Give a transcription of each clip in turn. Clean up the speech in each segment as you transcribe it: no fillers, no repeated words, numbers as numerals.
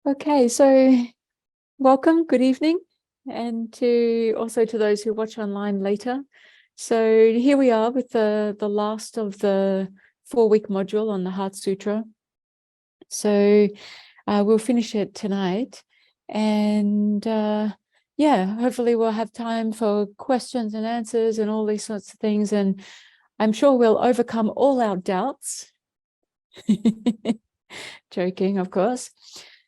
Okay, so welcome, good evening, and to those who watch online later. So here we are with the last of the 4-week module on the Heart Sutra. So we'll finish it tonight, and yeah, hopefully we'll have time for questions and answers and all these sorts of things, and I'm sure we'll overcome all our doubts. Joking, of course.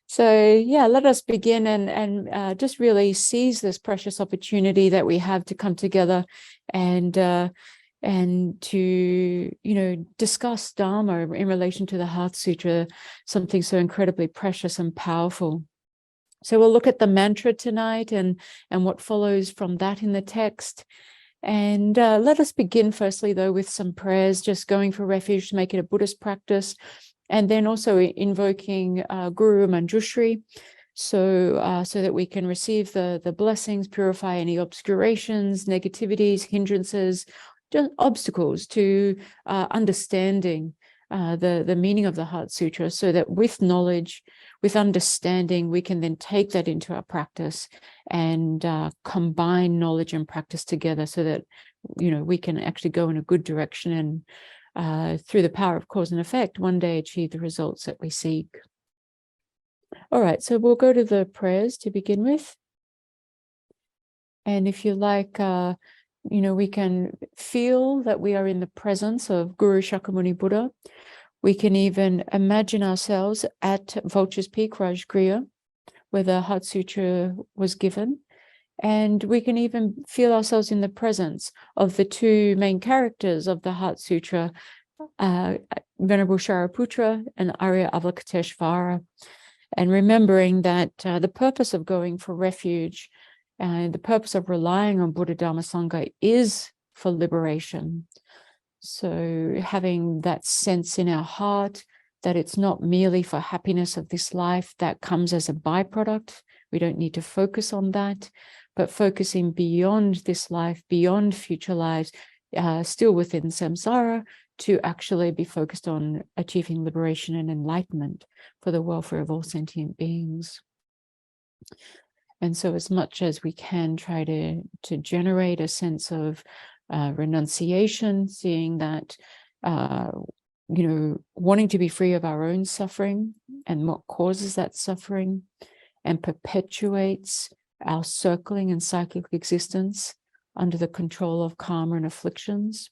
So yeah, let us begin and just really seize this precious opportunity that we have to come together and to discuss Dharma in relation to the Heart Sutra, something so incredibly precious and powerful. So we'll look at the mantra tonight and what follows from that in the text. And let us begin firstly, though, with some prayers, just going for refuge to make it a Buddhist practice, and then also invoking Guru Manjushri, so that we can receive the blessings, purify any obscurations, negativities, hindrances, just obstacles to understanding the meaning of the Heart Sutra, so that with knowledge, with understanding, we can then take that into our practice and combine knowledge and practice together, so that we can actually go in a good direction and through the power of cause and effect, one day achieve the results that we seek. All right, so we'll go to the prayers to begin with. And if you like, we can feel that we are in the presence of Guru Shakyamuni Buddha. We can even imagine ourselves at Vulture's Peak, Rajgriha, where the Heart Sutra was given. And we can even feel ourselves in the presence of the two main characters of the Heart Sutra, Venerable Shariputra and Arya Avalokiteshvara, and remembering that the purpose of going for refuge and the purpose of relying on Buddha Dharma Sangha is for liberation. So having that sense in our heart that it's not merely for happiness of this life, that comes as a byproduct. We don't need to focus on that, but focusing beyond this life, beyond future lives, still within samsara, to actually be focused on achieving liberation and enlightenment for the welfare of all sentient beings. And so as much as we can try to generate a sense of renunciation, seeing that, wanting to be free of our own suffering and what causes that suffering and perpetuates our circling and cyclic existence under the control of karma and afflictions,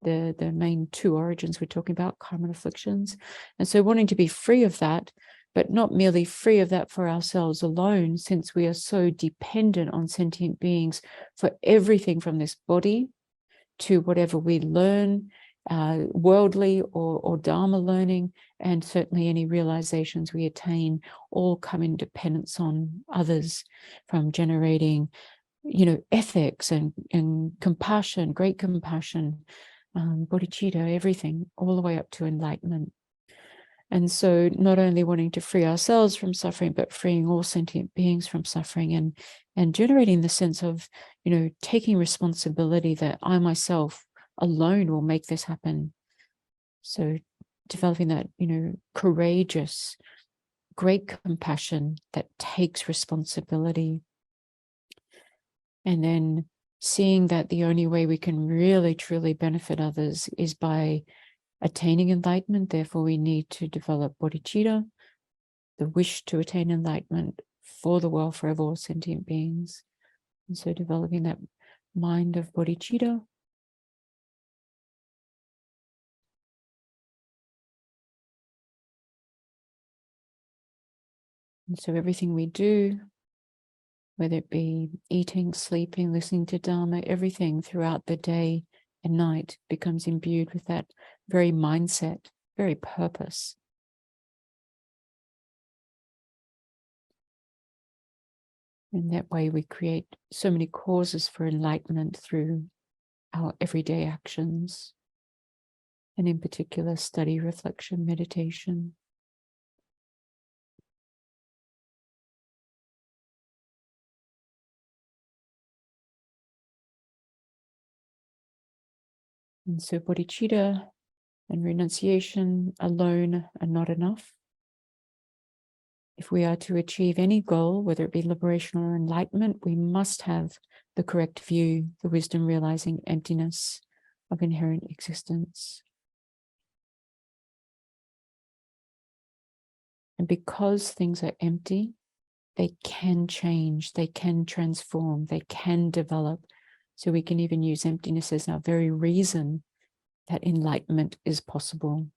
the main two origins we're talking about, karma and afflictions. And so wanting to be free of that, but not merely free of that for ourselves alone, since we are so dependent on sentient beings for everything from this body to whatever we learn, worldly or Dharma learning, and certainly any realizations we attain, all come in dependence on others, from generating, ethics and compassion, great compassion, bodhicitta, everything, all the way up to enlightenment. And so not only wanting to free ourselves from suffering, but freeing all sentient beings from suffering, and generating the sense of, taking responsibility that I myself alone will make this happen. So developing that, courageous, great compassion that takes responsibility. And then seeing that the only way we can really, truly benefit others is by attaining enlightenment. Therefore, we need to develop bodhicitta, the wish to attain enlightenment for the welfare of all sentient beings. And so developing that mind of bodhicitta. And so everything we do, whether it be eating, sleeping, listening to Dharma, everything throughout the day and night becomes imbued with that very mindset, very purpose. And that way we create so many causes for enlightenment through our everyday actions, and in particular, study, reflection, meditation. And so bodhicitta and renunciation alone are not enough. If we are to achieve any goal, whether it be liberation or enlightenment, we must have the correct view, the wisdom realizing emptiness of inherent existence. And because things are empty, they can change, they can transform, they can develop. So we can even use emptiness as our very reason that enlightenment is possible.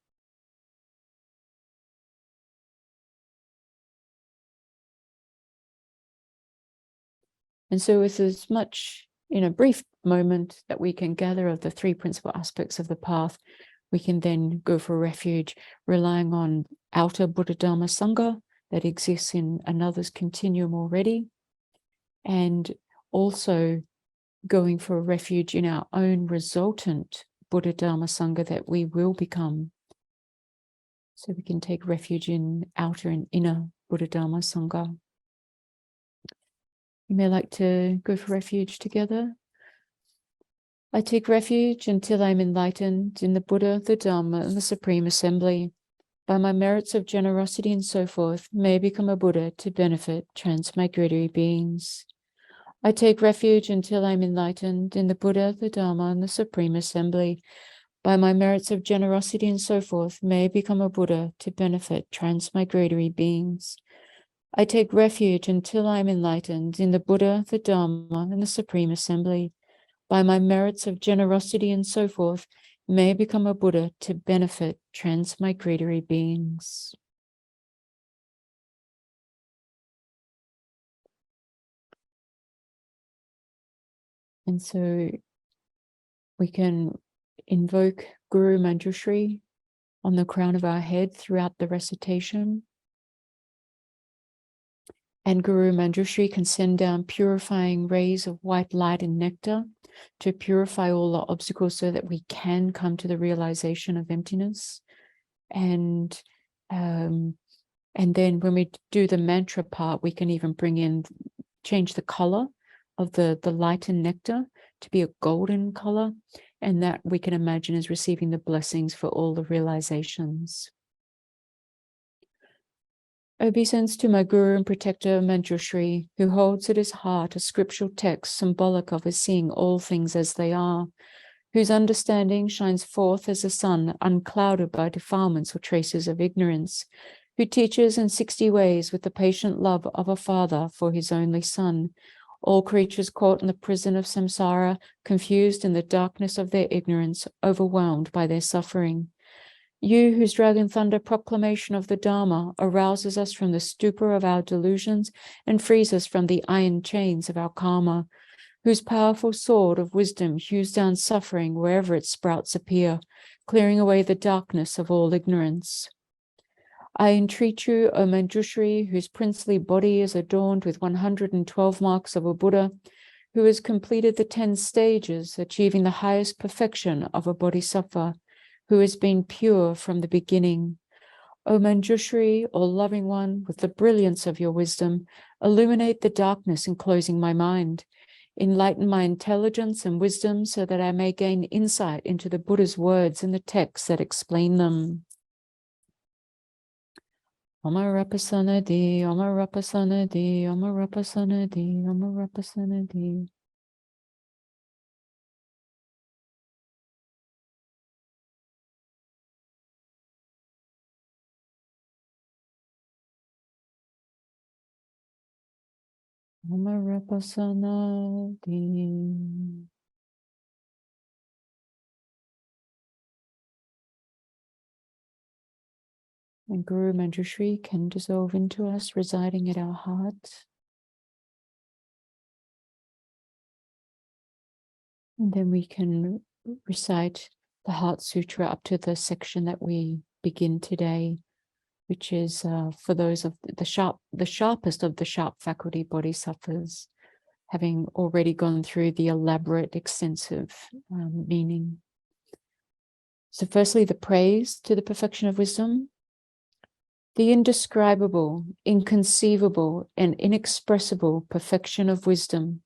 And so with as much, in a brief moment, that we can gather of the three principal aspects of the path, we can then go for refuge, relying on outer Buddha Dharma Sangha that exists in another's continuum already, and also going for refuge in our own resultant Buddha Dharma Sangha that we will become. So we can take refuge in outer and inner Buddha Dharma Sangha. You may like to go for refuge together. I take refuge until I'm enlightened in the Buddha, the Dharma, and the Supreme Assembly. By my merits of generosity and so forth, may I become a Buddha to benefit transmigratory beings. I take refuge until I'm enlightened in the Buddha, the Dharma, and the Supreme Assembly. By my merits of generosity and so forth, may I become a Buddha to benefit transmigratory beings. I take refuge until I am enlightened in the Buddha, the Dharma, and the Supreme Assembly. By my merits of generosity and so forth, may I become a Buddha to benefit transmigratory beings. And so we can invoke Guru Manjushri on the crown of our head throughout the recitation. And Guru Manjushri can send down purifying rays of white light and nectar to purify all the obstacles so that we can come to the realization of emptiness. And then when we do the mantra part, we can even change the color of the light and nectar to be a golden color. And that we can imagine as receiving the blessings for all the realizations. Obeisance to my Guru and Protector Manjushri, who holds at his heart a scriptural text symbolic of his seeing all things as they are, whose understanding shines forth as the sun, unclouded by defilements or traces of ignorance, who teaches in 60 ways with the patient love of a father for his only son, all creatures caught in the prison of samsara, confused in the darkness of their ignorance, overwhelmed by their suffering. You, whose dragon thunder proclamation of the Dharma arouses us from the stupor of our delusions and frees us from the iron chains of our karma, whose powerful sword of wisdom hews down suffering wherever its sprouts appear, clearing away the darkness of all ignorance. I entreat you, O Manjushri, whose princely body is adorned with 112 marks of a Buddha, who has completed the 10 stages, achieving the highest perfection of a bodhisattva, who has been pure from the beginning. O Manjushri, O loving one, with the brilliance of your wisdom, illuminate the darkness enclosing my mind. Enlighten my intelligence and wisdom so that I may gain insight into the Buddha's words and the texts that explain them. Omarapasanadi, Omarapasanadi, Omarapasanadi, Omarapasanadi. Omarapasanadi. And Guru Manjushri can dissolve into us, residing at our heart. And then we can recite the Heart Sutra up to the section that we begin today, which is for those of the sharpest of the sharp faculty bodhisattvas, having already gone through the elaborate, extensive meaning. So firstly, the praise to the perfection of wisdom. The indescribable, inconceivable, and inexpressible perfection of wisdom,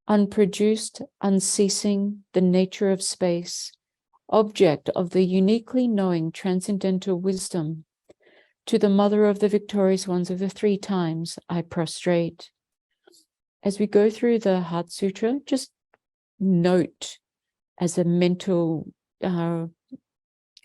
unproduced, unceasing, the nature of space, object of the uniquely knowing transcendental wisdom, To the Mother of the victorious ones of the 3 times, I prostrate. As we go through the Heart Sutra, just note as a mental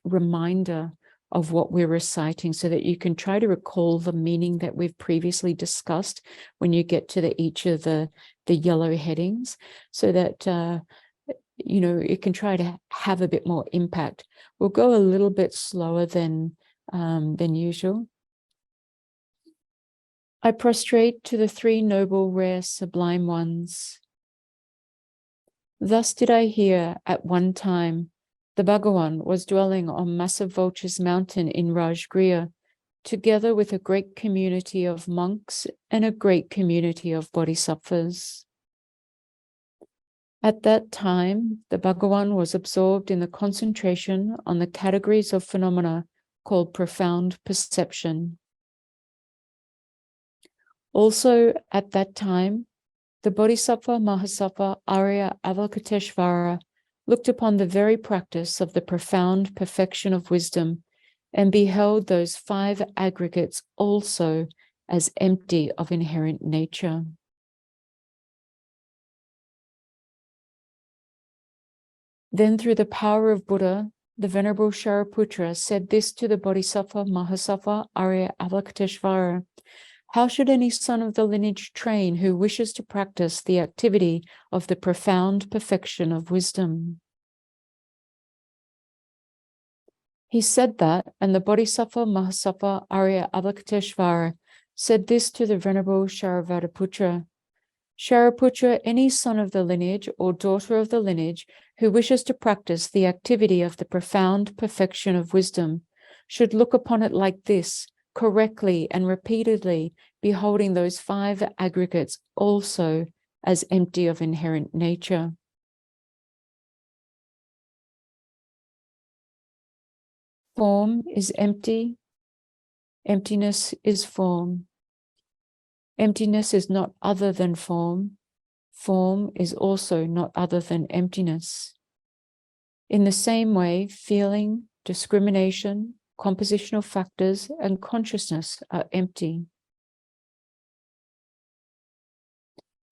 reminder of what we're reciting so that you can try to recall the meaning that we've previously discussed when you get to each of the yellow headings, so that it can try to have a bit more impact. We'll go a little bit slower than usual. I prostrate to the 3 noble, rare, sublime ones. Thus did I hear at one time the Bhagavan was dwelling on Massive Vulture's mountain in Rajgriha, together with a great community of monks and a great community of bodhisattvas. At that time, the Bhagavan was absorbed in the concentration on the categories of phenomena called profound perception. Also at that time, the Bodhisattva Mahasattva Arya Avalokiteshvara looked upon the very practice of the profound perfection of wisdom and beheld those 5 aggregates also as empty of inherent nature. Then through the power of Buddha, the Venerable Shariputra said this to the Bodhisattva Mahasattva Arya Avalokiteshvara: how should any son of the lineage train who wishes to practice the activity of the profound perfection of wisdom? He said that, and the Bodhisattva Mahasattva Arya Avalokiteshvara said this to the Venerable Shariputra: Shariputra, any son of the lineage or daughter of the lineage who wishes to practice the activity of the profound perfection of wisdom should look upon it like this, correctly and repeatedly, beholding those 5 aggregates also as empty of inherent nature. Form is empty. Emptiness is form. Emptiness is not other than form. Form is also not other than emptiness. In the same way, feeling, discrimination, compositional factors, and consciousness are empty.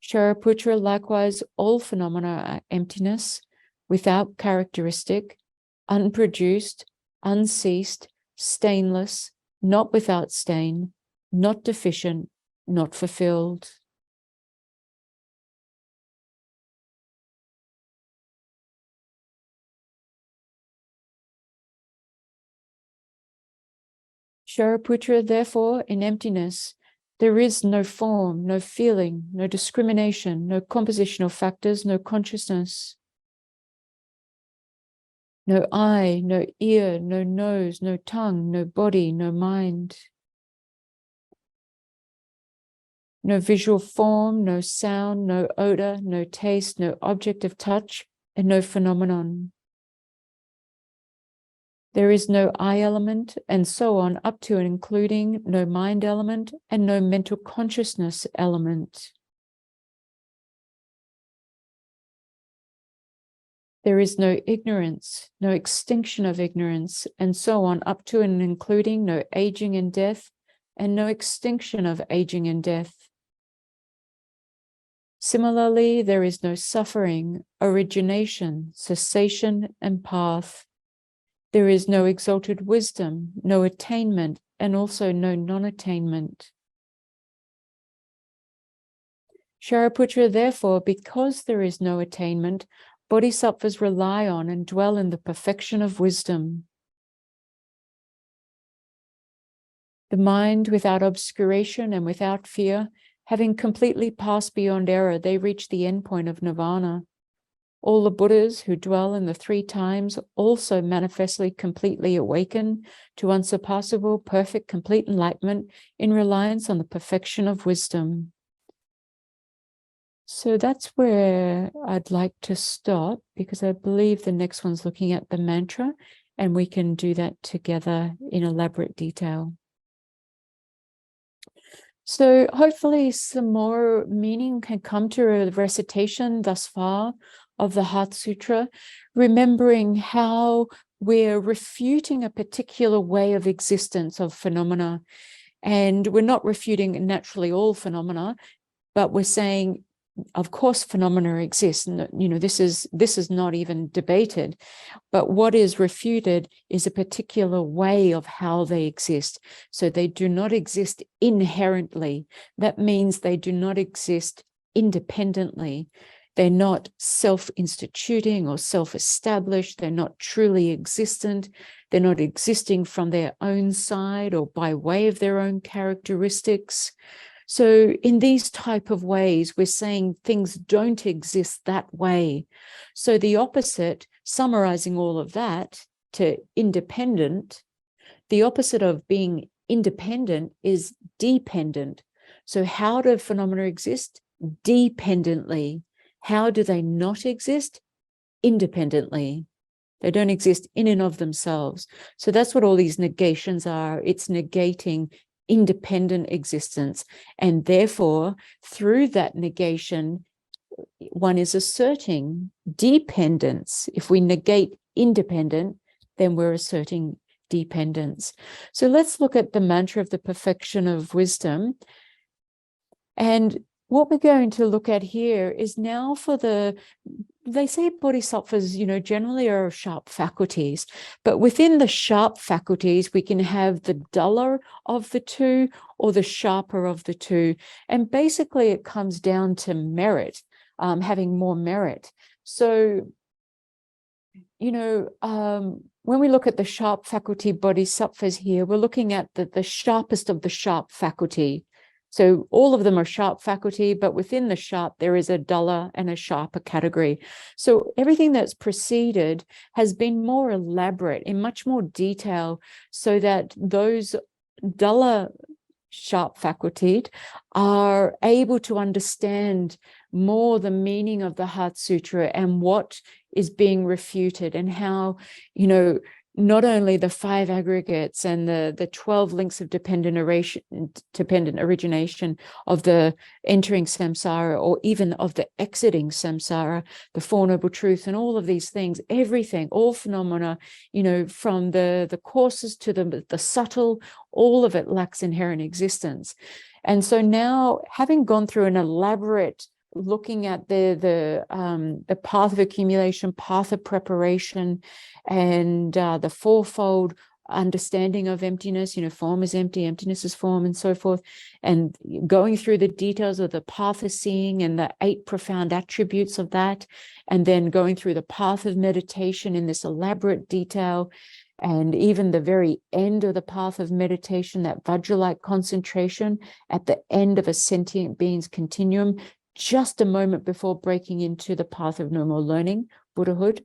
Shariputra, likewise, all phenomena are emptiness, without characteristic, unproduced, unceased, stainless, not without stain, not deficient, not fulfilled. Shariputra, therefore, in emptiness, there is no form, no feeling, no discrimination, no compositional factors, no consciousness. No eye, no ear, no nose, no tongue, no body, no mind. No visual form, no sound, no odor, no taste, no object of touch, and no phenomenon. There is no I element, and so on, up to and including no mind element and no mental consciousness element. There is no ignorance, no extinction of ignorance, and so on, up to and including no aging and death, and no extinction of aging and death. Similarly, there is no suffering, origination, cessation, and path. There is no exalted wisdom, no attainment, and also no non-attainment. Shariputra, therefore, because there is no attainment, bodhisattvas rely on and dwell in the perfection of wisdom. The mind without obscuration and without fear, having completely passed beyond error, they reach the endpoint of nirvana. All the Buddhas who dwell in the 3 times also manifestly completely awaken to unsurpassable, perfect, complete enlightenment in reliance on the perfection of wisdom. So that's where I'd like to stop, because I believe the next one's looking at the mantra, and we can do that together in elaborate detail. So hopefully some more meaning can come to the recitation thus far of the Heart Sutra, remembering how we're refuting a particular way of existence of phenomena. And we're not refuting naturally all phenomena, but we're saying, of course, phenomena exist. And, this is not even debated. But what is refuted is a particular way of how they exist. So they do not exist inherently. That means they do not exist independently. They're not self-instituting or self-established. They're not truly existent. They're not existing from their own side or by way of their own characteristics. So in these type of ways, we're saying things don't exist that way. So the opposite, summarizing all of that to independent, the opposite of being independent is dependent. So how do phenomena exist? Dependently. How do they not exist? Independently. They don't exist in and of themselves. So that's what all these negations are. It's negating independent existence. And therefore, through that negation, one is asserting dependence. If we negate independent, then we're asserting dependence. So let's look at the mantra of the perfection of wisdom. And what we're going to look at here is now for they say bodhisattvas, generally are sharp faculties, but within the sharp faculties, we can have the duller of the two or the sharper of the two. And basically it comes down to merit, having more merit. So, when we look at the sharp faculty bodhisattvas here, we're looking at the sharpest of the sharp faculty. So all of them are sharp faculty, but within the sharp, there is a duller and a sharper category. So everything that's preceded has been more elaborate in much more detail so that those duller sharp faculty are able to understand more the meaning of the Heart Sutra and what is being refuted and how, not only the 5 aggregates and the 12 links of dependent origination of the entering samsara, or even of the exiting samsara, the Four Noble Truths and all of these things, everything, all phenomena, from the coarses to the subtle, all of it lacks inherent existence. And so now, having gone through an elaborate looking at the path of accumulation, path of preparation, and the fourfold understanding of emptiness, form is empty, emptiness is form, and so forth, and going through the details of the path of seeing and the 8 profound attributes of that, and then going through the path of meditation in this elaborate detail, and even the very end of the path of meditation, that Vajra-like concentration at the end of a sentient being's continuum, just a moment before breaking into the path of no more learning, Buddhahood.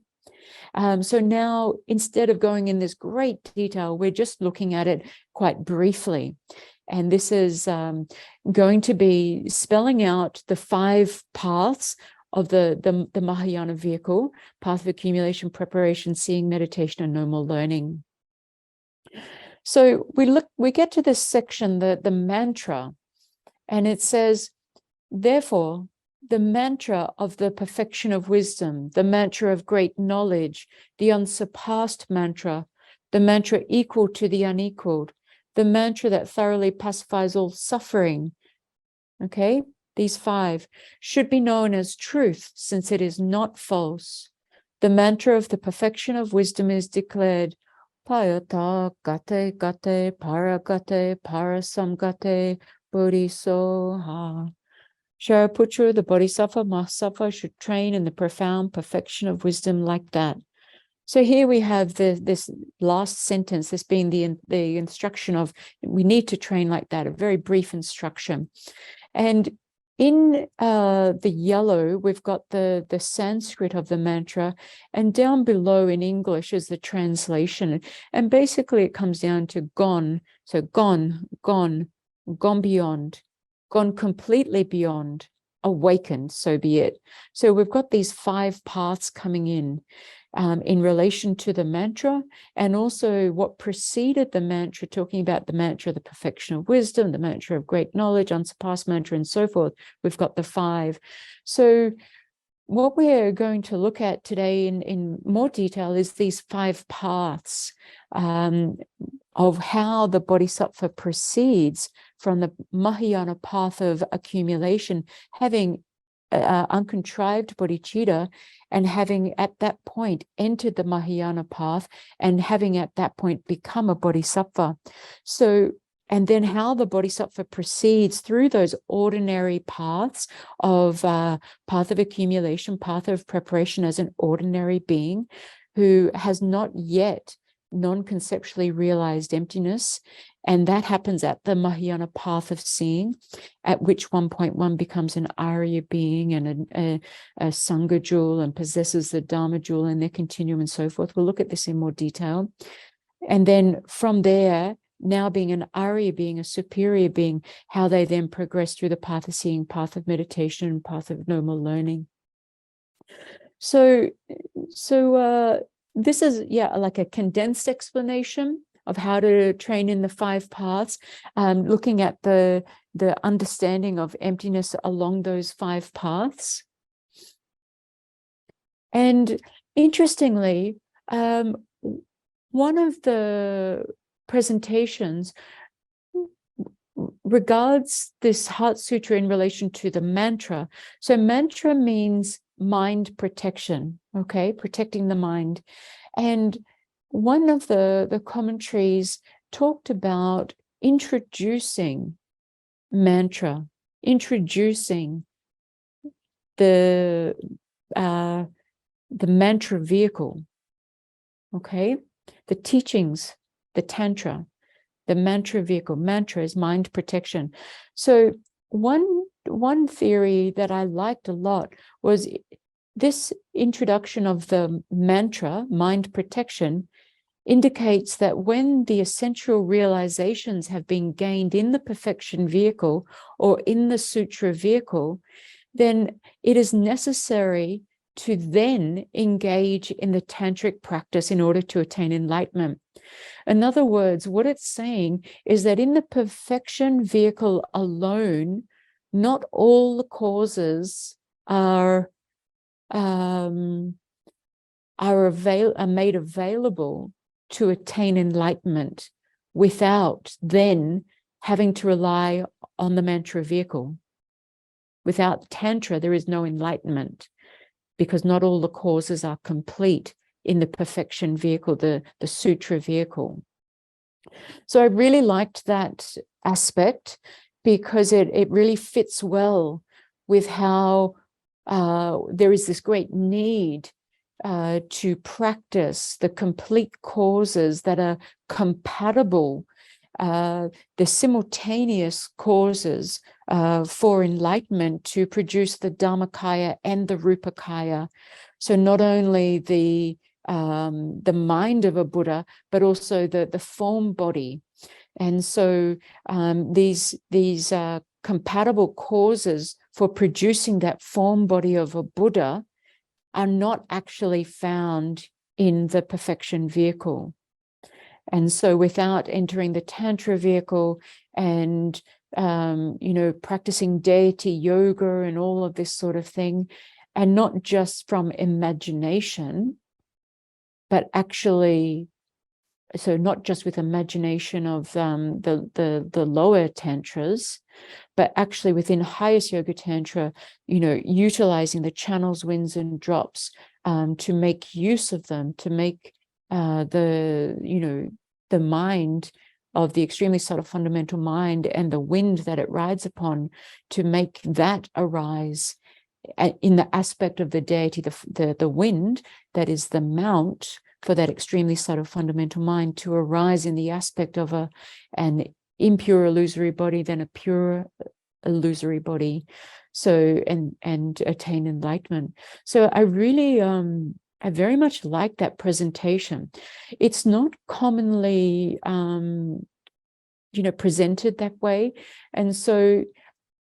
So now, instead of going in this great detail, we're just looking at it quite briefly. And this is going to be spelling out the 5 paths of the Mahayana vehicle: path of accumulation, preparation, seeing, meditation, and no more learning. So we get to this section, the mantra, and it says, therefore, the mantra of the perfection of wisdom, the mantra of great knowledge, the unsurpassed mantra, the mantra equal to the unequaled, the mantra that thoroughly pacifies all suffering, okay, these 5, should be known as truth, since it is not false. The mantra of the perfection of wisdom is declared, Payata gate gate paragate parasamgate bodhisoha. Shariputra, the Bodhisattva, Mahasattva, should train in the profound perfection of wisdom like that. So here we have this last sentence, this being the instruction of, we need to train like that, a very brief instruction. And in the yellow, we've got the Sanskrit of the mantra, and down below in English is the translation. And basically it comes down to gone. So gone, gone, gone beyond, gone completely beyond, awakened, so be it. So we've got these 5 paths coming in relation to the mantra, and also what preceded the mantra, talking about the mantra of the perfection of wisdom, the mantra of great knowledge, unsurpassed mantra, and so forth. We've got the 5. So what we're going to look at today in more detail is these 5 paths of how the Bodhisattva proceeds from the Mahayana path of accumulation, having uncontrived bodhicitta, and having at that point entered the Mahayana path, and having at that point become a bodhisattva. So, and then how the bodhisattva proceeds through those ordinary paths of path of accumulation, path of preparation as an ordinary being who has not yet non-conceptually realized emptiness. And that happens at the Mahayana path of seeing, at which one point one becomes an Arya being and a Sangha jewel and possesses the Dharma jewel in their continuum and so forth. We'll look at this in more detail. And then from there, now being an Arya being, a superior being, how they then progress through the path of seeing, path of meditation, and path of normal learning. So this is, like a condensed explanation of how to train in the 5 paths, looking at the understanding of emptiness along those 5 paths. And interestingly, one of the presentations regards this Heart Sutra in relation to the mantra. So mantra means mind protection, okay, protecting the mind. And one of the commentaries talked about introducing mantra, introducing the mantra vehicle, okay, the teachings, the tantra, the mantra vehicle. Mantra is mind protection. So one theory that I liked a lot was this introduction of the mantra, mind protection, indicates that when the essential realizations have been gained in the perfection vehicle or in the sutra vehicle, then it is necessary to then engage in the tantric practice in order to attain enlightenment. In other words, what it's saying is that in the perfection vehicle alone, not all the causes are made available to attain enlightenment without then having to rely on the mantra vehicle. Without tantra, there is no enlightenment, because not all the causes are complete in the perfection vehicle, the sutra vehicle. So I really liked that aspect, because it really fits well with how there is this great need to practice the complete causes that are compatible, the simultaneous causes for enlightenment, to produce the Dharmakaya and the Rupakaya. So not only the mind of a Buddha, but also the form body. And so these compatible causes for producing that form body of a Buddha are not actually found in the perfection vehicle. And so without entering the Tantra vehicle and, practicing deity yoga and all of this sort of thing, and not just from imagination, but actually, so not just with imagination of the lower tantras, but actually within highest yoga tantra, utilizing the channels, winds, and drops to make use of them, to make the mind of the extremely subtle fundamental mind and the wind that it rides upon, to make that arise in the aspect of the deity, the wind that is the mount for that extremely subtle fundamental mind, to arise in the aspect of an impure illusory body, then a pure illusory body, so and attain enlightenment. So I really I very much like that presentation. It's not commonly presented that way, and so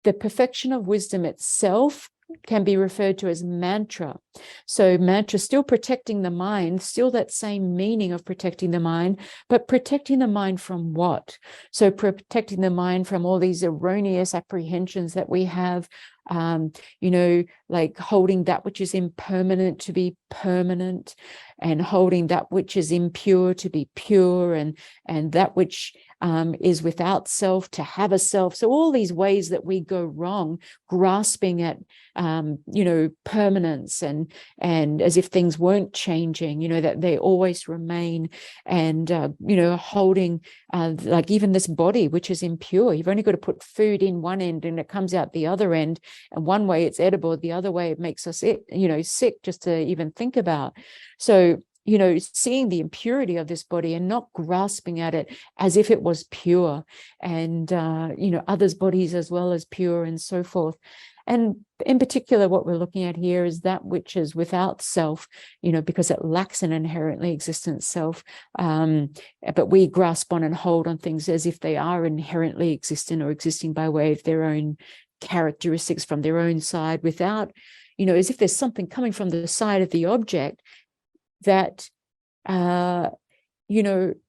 the perfection of wisdom itself can be referred to as mantra. So mantra, still protecting the mind, still that same meaning of protecting the mind, but protecting the mind from what? So protecting the mind from all these erroneous apprehensions that we have like holding that which is impermanent to be permanent, and holding that which is impure to be pure, and that which is without self to have a self. So all these ways that we go wrong, grasping at permanence, and as if things weren't changing, that they always remain, and holding like even this body which is impure. You've only got to put food in one end and it comes out the other end, and one way it's edible, the other way it makes us sick just to even think about. So seeing the impurity of this body and not grasping at it as if it was pure, and others' bodies as well as pure, and so forth. And in particular, what we're looking at here is that which is without self, because it lacks an inherently existent self. But we grasp on and hold on things as if they are inherently existent, or existing by way of their own characteristics from their own side, without, as if there's something coming from the side of the object that,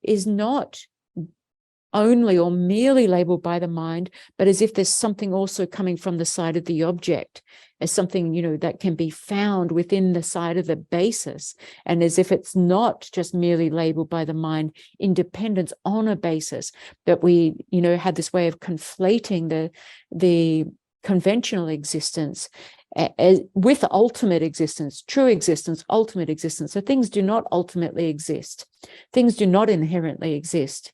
is not only or merely labeled by the mind, but as if there's something also coming from the side of the object, as something, that can be found within the side of the basis, and as if it's not just merely labeled by the mind, independence on a basis, that we, had this way of conflating the conventional existence with ultimate existence, true existence, ultimate existence. So things do not ultimately exist. Things do not inherently exist.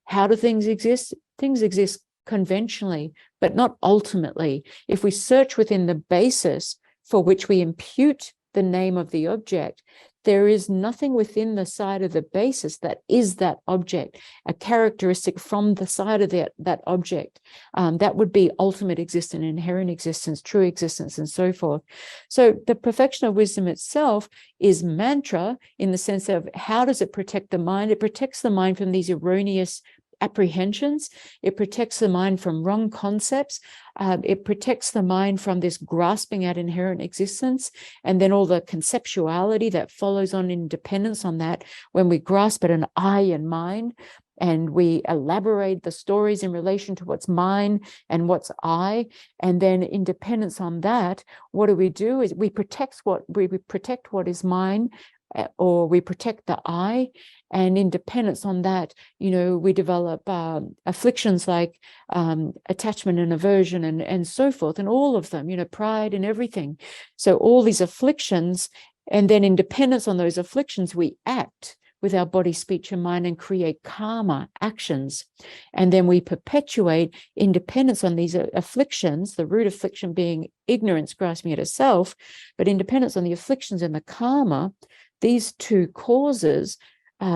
How do things exist? Things exist conventionally, but not ultimately. If we search within the basis for which we impute the name of the object, there is nothing within the side of the basis that is that object, a characteristic from the side of that object. That would be ultimate existence, inherent existence, true existence, and so forth. So the perfection of wisdom itself is mantra in the sense of how does it protect the mind? It protects the mind from these erroneous apprehensions. It protects the mind from wrong concepts. It protects the mind from this grasping at inherent existence, and then all the conceptuality that follows on in dependence on that, when we grasp at an I and mine, and we elaborate the stories in relation to what's mine and what's I, and then in dependence on that, what do is we protect what is mine, or we protect the I, and in dependence on that, we develop afflictions like attachment and aversion, and so forth, and all of them, pride and everything. So all these afflictions, and then in dependence on those afflictions, we act with our body, speech, and mind, and create karma, actions. And then we perpetuate independence on these afflictions, the root affliction being ignorance, grasping at a self, but independence on the afflictions and the karma, these two causes,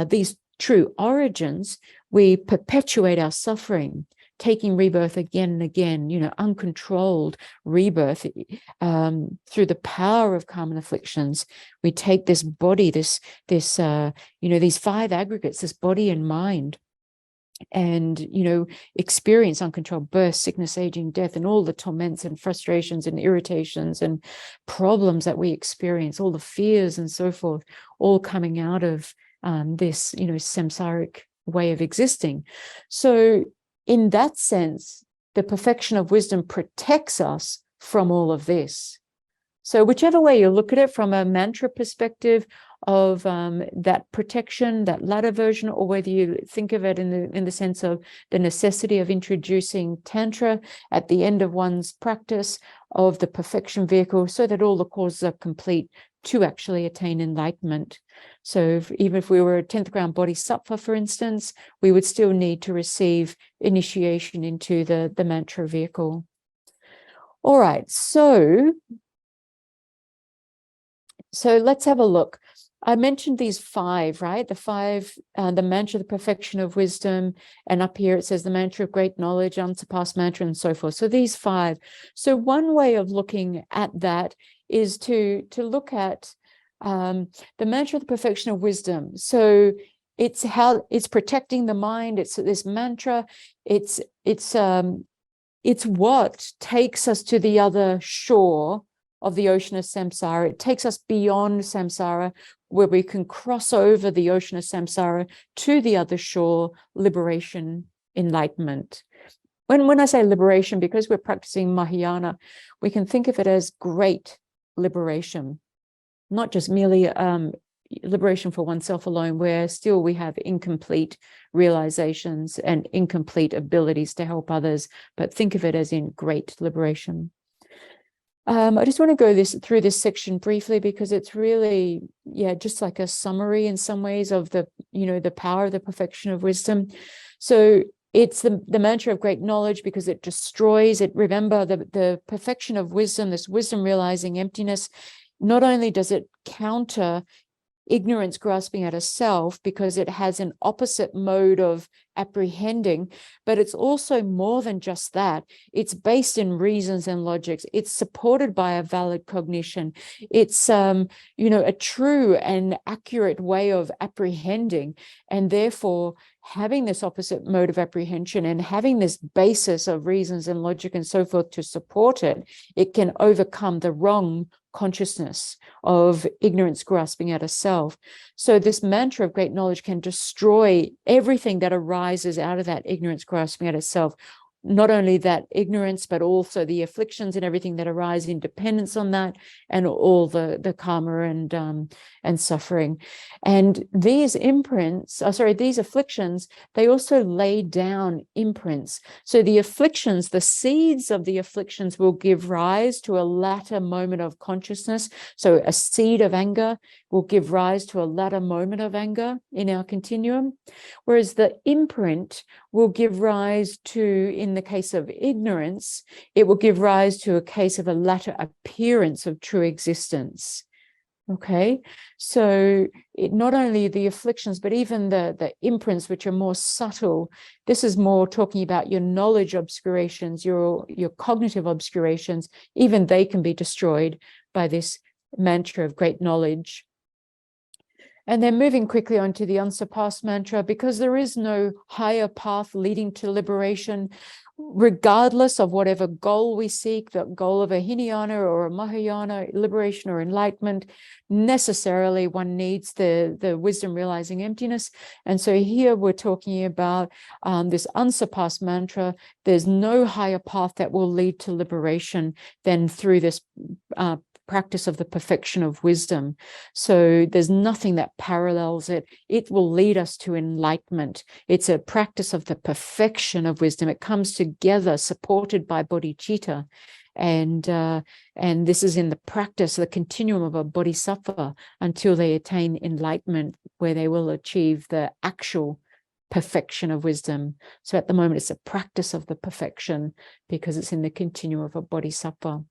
these true origins, we perpetuate our suffering, taking rebirth again and again, uncontrolled rebirth through the power of karma and afflictions. We take this body, these five aggregates, this body and mind, and experience uncontrolled birth, sickness, aging, death, and all the torments and frustrations and irritations and problems that we experience, all the fears and so forth, all coming out of this samsaric way of existing. So in that sense, the perfection of wisdom protects us from all of this. So whichever way you look at it, from a mantra perspective of that protection, that latter version, or whether you think of it in the sense of the necessity of introducing tantra at the end of one's practice of the perfection vehicle, so that all the causes are complete to actually attain enlightenment. So even if we were a 10th ground bodhisattva, for instance, we would still need to receive initiation into the mantra vehicle. All right, so let's have a look. I mentioned these five, right? The five, the mantra, the perfection of wisdom, and up here it says the mantra of great knowledge, unsurpassed mantra, and so forth. So these five. So one way of looking at that is to look at the mantra of the perfection of wisdom. So it's how it's protecting the mind. It's this mantra. It's what takes us to the other shore of the ocean of samsara. It takes us beyond samsara, where we can cross over the ocean of samsara to the other shore, liberation, enlightenment. when I say liberation, because we're practicing Mahayana, we can think of it as great liberation, not just merely liberation for oneself alone, where still we have incomplete realizations and incomplete abilities to help others, but think of it as in great liberation. I just want to go through this section briefly, because it's really, just like a summary in some ways of the power of the perfection of wisdom. So it's the mantra of great knowledge because it destroys it. Remember, the perfection of wisdom, this wisdom realizing emptiness, not only does it counter ignorance grasping at a self because it has an opposite mode of apprehending, but it's also more than just that. It's based in reasons and logics. It's supported by a valid cognition. It's a true and accurate way of apprehending, and therefore having this opposite mode of apprehension and having this basis of reasons and logic and so forth to support it, it can overcome the wrong consciousness of ignorance grasping at a self. So this mantra of great knowledge can destroy everything that arises out of that ignorance grasping at itself. Not only that ignorance, but also the afflictions and everything that arise in dependence on that, and all the karma and suffering. And these these afflictions, they also lay down imprints. So the afflictions, the seeds of the afflictions will give rise to a latter moment of consciousness. So a seed of anger will give rise to a latter moment of anger in our continuum, whereas the imprint will give rise to, in the case of ignorance, it will give rise to a case of a latter appearance of true existence. Okay, so it not only the afflictions, but even the imprints, which are more subtle. This is more talking about your knowledge obscurations, your cognitive obscurations. Even they can be destroyed by this mantra of great knowledge. And then moving quickly on to the unsurpassed mantra, because there is no higher path leading to liberation, regardless of whatever goal we seek, the goal of a Hinayana or a Mahayana, liberation or enlightenment, necessarily one needs the wisdom realizing emptiness. And so here we're talking about this unsurpassed mantra. There's no higher path that will lead to liberation than through this practice of the perfection of wisdom. So there's nothing that parallels it. It will lead us to enlightenment. It's a practice of the perfection of wisdom. It comes together, supported by bodhicitta. And this is in the practice, the continuum of a bodhisattva, until they attain enlightenment, where they will achieve the actual perfection of wisdom. So at the moment, it's a practice of the perfection because it's in the continuum of a bodhisattva.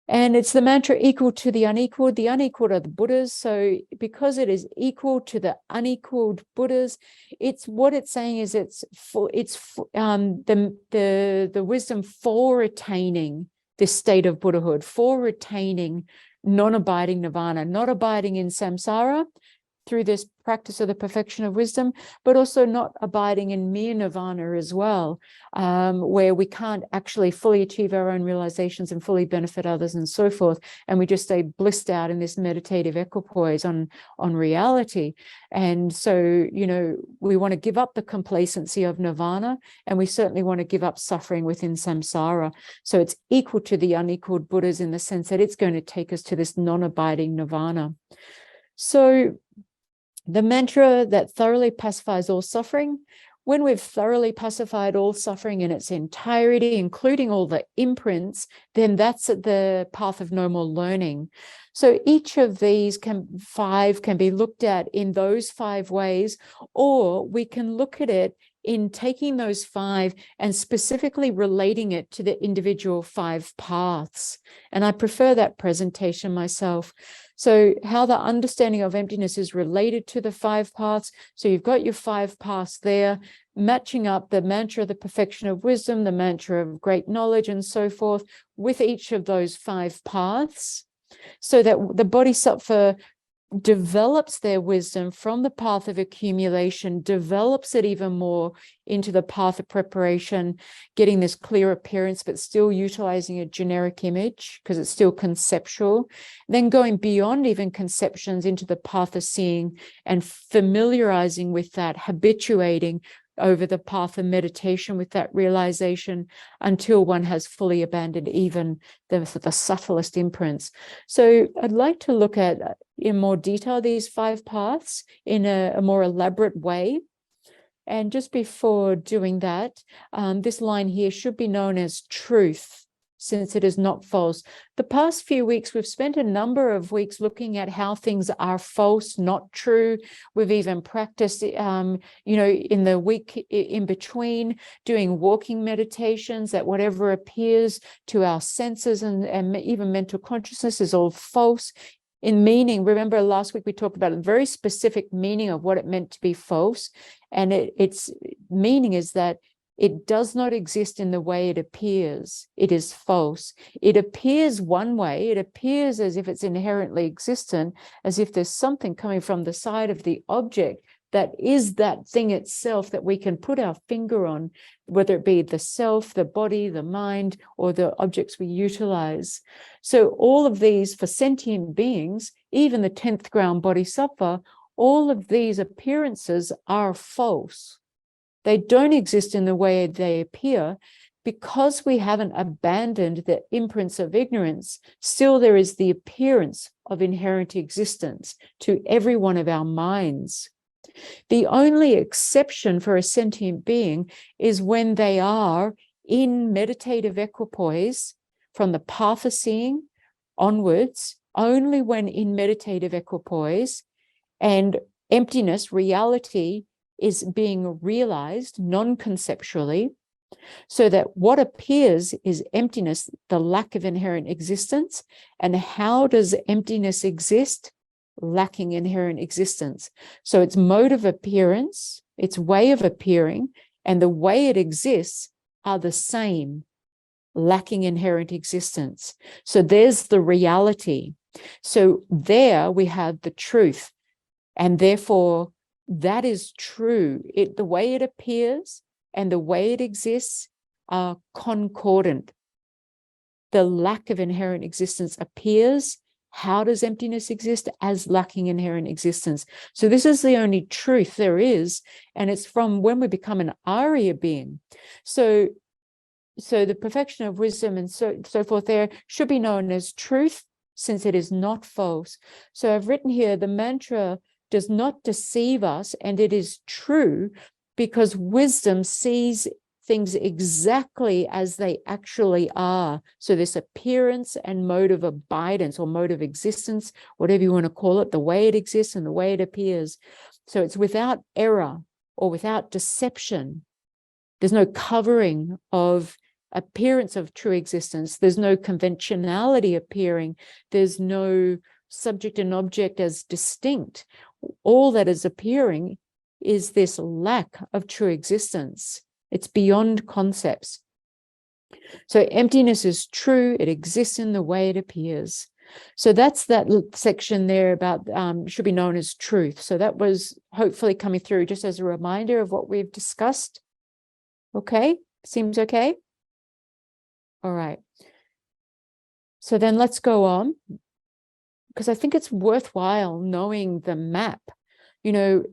And it's the mantra equal to the unequaled. The unequaled are the Buddhas. So because it is equal to the unequaled Buddhas, it's what it's saying is the wisdom for attaining this state of Buddhahood, for retaining non-abiding nirvana, not abiding in samsara through this practice of the perfection of wisdom, but also not abiding in mere nirvana as well, where we can't actually fully achieve our own realizations and fully benefit others and so forth. And we just stay blissed out in this meditative equipoise on reality. And so, we want to give up the complacency of nirvana, and we certainly want to give up suffering within samsara. So it's equal to the unequaled Buddhas in the sense that it's going to take us to this non-abiding nirvana. So the mantra that thoroughly pacifies all suffering, when we've thoroughly pacified all suffering in its entirety, including all the imprints, then that's the path of no more learning. So each of these five can be looked at in those 5 ways, or we can look at it in taking those 5 and specifically relating it to the individual 5 paths. And I prefer that presentation myself. So how the understanding of emptiness is related to the 5 paths. So you've got your 5 paths there, matching up the mantra of the perfection of wisdom, the mantra of great knowledge, and so forth with each of those 5 paths, so that the bodhisattva develops their wisdom from the path of accumulation, develops it even more into the path of preparation, getting this clear appearance, but still utilizing a generic image because it's still conceptual, then going beyond even conceptions into the path of seeing and familiarizing with that, habituating, over the path of meditation with that realization until one has fully abandoned even the subtlest imprints. So I'd like to look at in more detail these 5 paths in a more elaborate way. And just before doing that, this line here should be known as truth, since it is not false. The past few weeks, we've spent a number of weeks looking at how things are false, not true. We've even practiced, in the week in between, doing walking meditations, that whatever appears to our senses and even mental consciousness is all false. In meaning, remember last week we talked about a very specific meaning of what it meant to be false. And its meaning is that it does not exist in the way it appears. It is false. It appears one way. It appears as if it's inherently existent, as if there's something coming from the side of the object that is that thing itself that we can put our finger on, whether it be the self, the body, the mind, or the objects we utilize. So all of these, for sentient beings, even the 10th ground bodhisattva, all of these appearances are false. They don't exist in the way they appear. Because we haven't abandoned the imprints of ignorance, still there is the appearance of inherent existence to every one of our minds. The only exception for a sentient being is when they are in meditative equipoise from the path of seeing onwards, only when in meditative equipoise and emptiness, reality, is being realized non-conceptually, so that what appears is emptiness, the lack of inherent existence. And how does emptiness exist? Lacking inherent existence. So its mode of appearance, its way of appearing, and the way it exists are the same, lacking inherent existence. So there's the reality. So there we have the truth. And therefore, that is true. The way it appears and the way it exists are concordant. The lack of inherent existence appears. How does emptiness exist? As lacking inherent existence. So this is the only truth there is, and it's from when we become an Arya being. So the perfection of wisdom and so forth there should be known as truth, since it is not false. So I've written here, the mantra does not deceive us, and it is true because wisdom sees things exactly as they actually are. So this appearance and mode of abidance or mode of existence, whatever you want to call it, the way it exists and the way it appears. So it's without error or without deception. There's no covering of appearance of true existence. There's no conventionality appearing. There's no subject and object as distinct. All that is appearing is this lack of true existence. It's beyond concepts. So emptiness is true. It exists in the way it appears. So that's that section there about should be known as truth. So that was hopefully coming through just as a reminder of what we've discussed. Okay, seems okay? All right. So then let's go on, because I think it's worthwhile knowing the map. You know,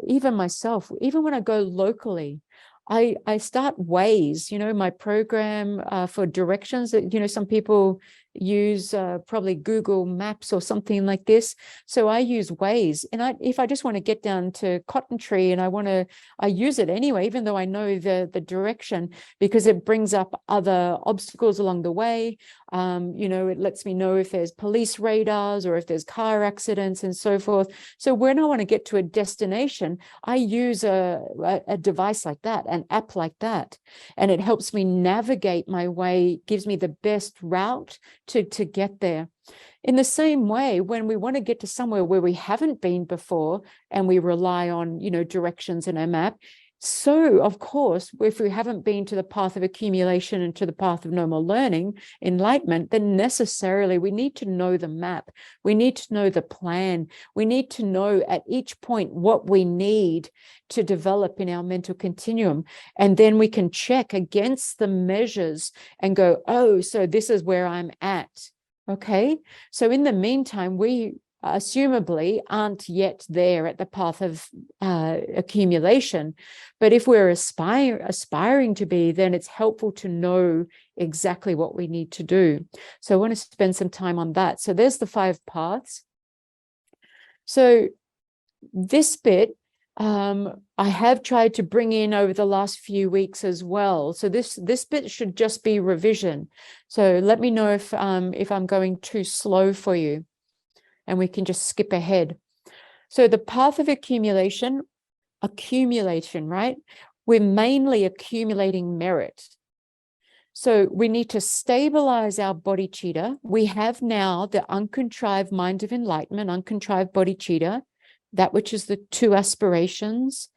even myself, even when I go locally, I start Waze, my program for directions that, some people use probably Google Maps or something like this. So I use Waze, and if I just want to get down to Cotton Tree and I use it anyway, even though I know the direction, because it brings up other obstacles along the way. It lets me know if there's police radars or if there's car accidents and so forth. So when I want to get to a destination, I use a device like that, an app like that, and it helps me navigate my way, gives me the best route to get there. In the same way, when we want to get to somewhere where we haven't been before and we rely on, directions in a map. So, of course, if we haven't been to the path of accumulation and to the path of no more learning, enlightenment, then necessarily we need to know the map. We need to know the plan. We need to know at each point what we need to develop in our mental continuum. And then we can check against the measures and go, oh, so this is where I'm at. Okay. So in the meantime, we assumably aren't yet there at the path of accumulation. But if we're aspiring to be, then it's helpful to know exactly what we need to do. So I want to spend some time on that. So there's the 5 paths. So this bit, I have tried to bring in over the last few weeks as well. So this bit should just be revision. So let me know if I'm going too slow for you, and we can just skip ahead. So the path of accumulation, right? We're mainly accumulating merit. So we need to stabilize our bodhicitta. We have now the uncontrived mind of enlightenment, uncontrived bodhicitta, that which is the 2 aspirations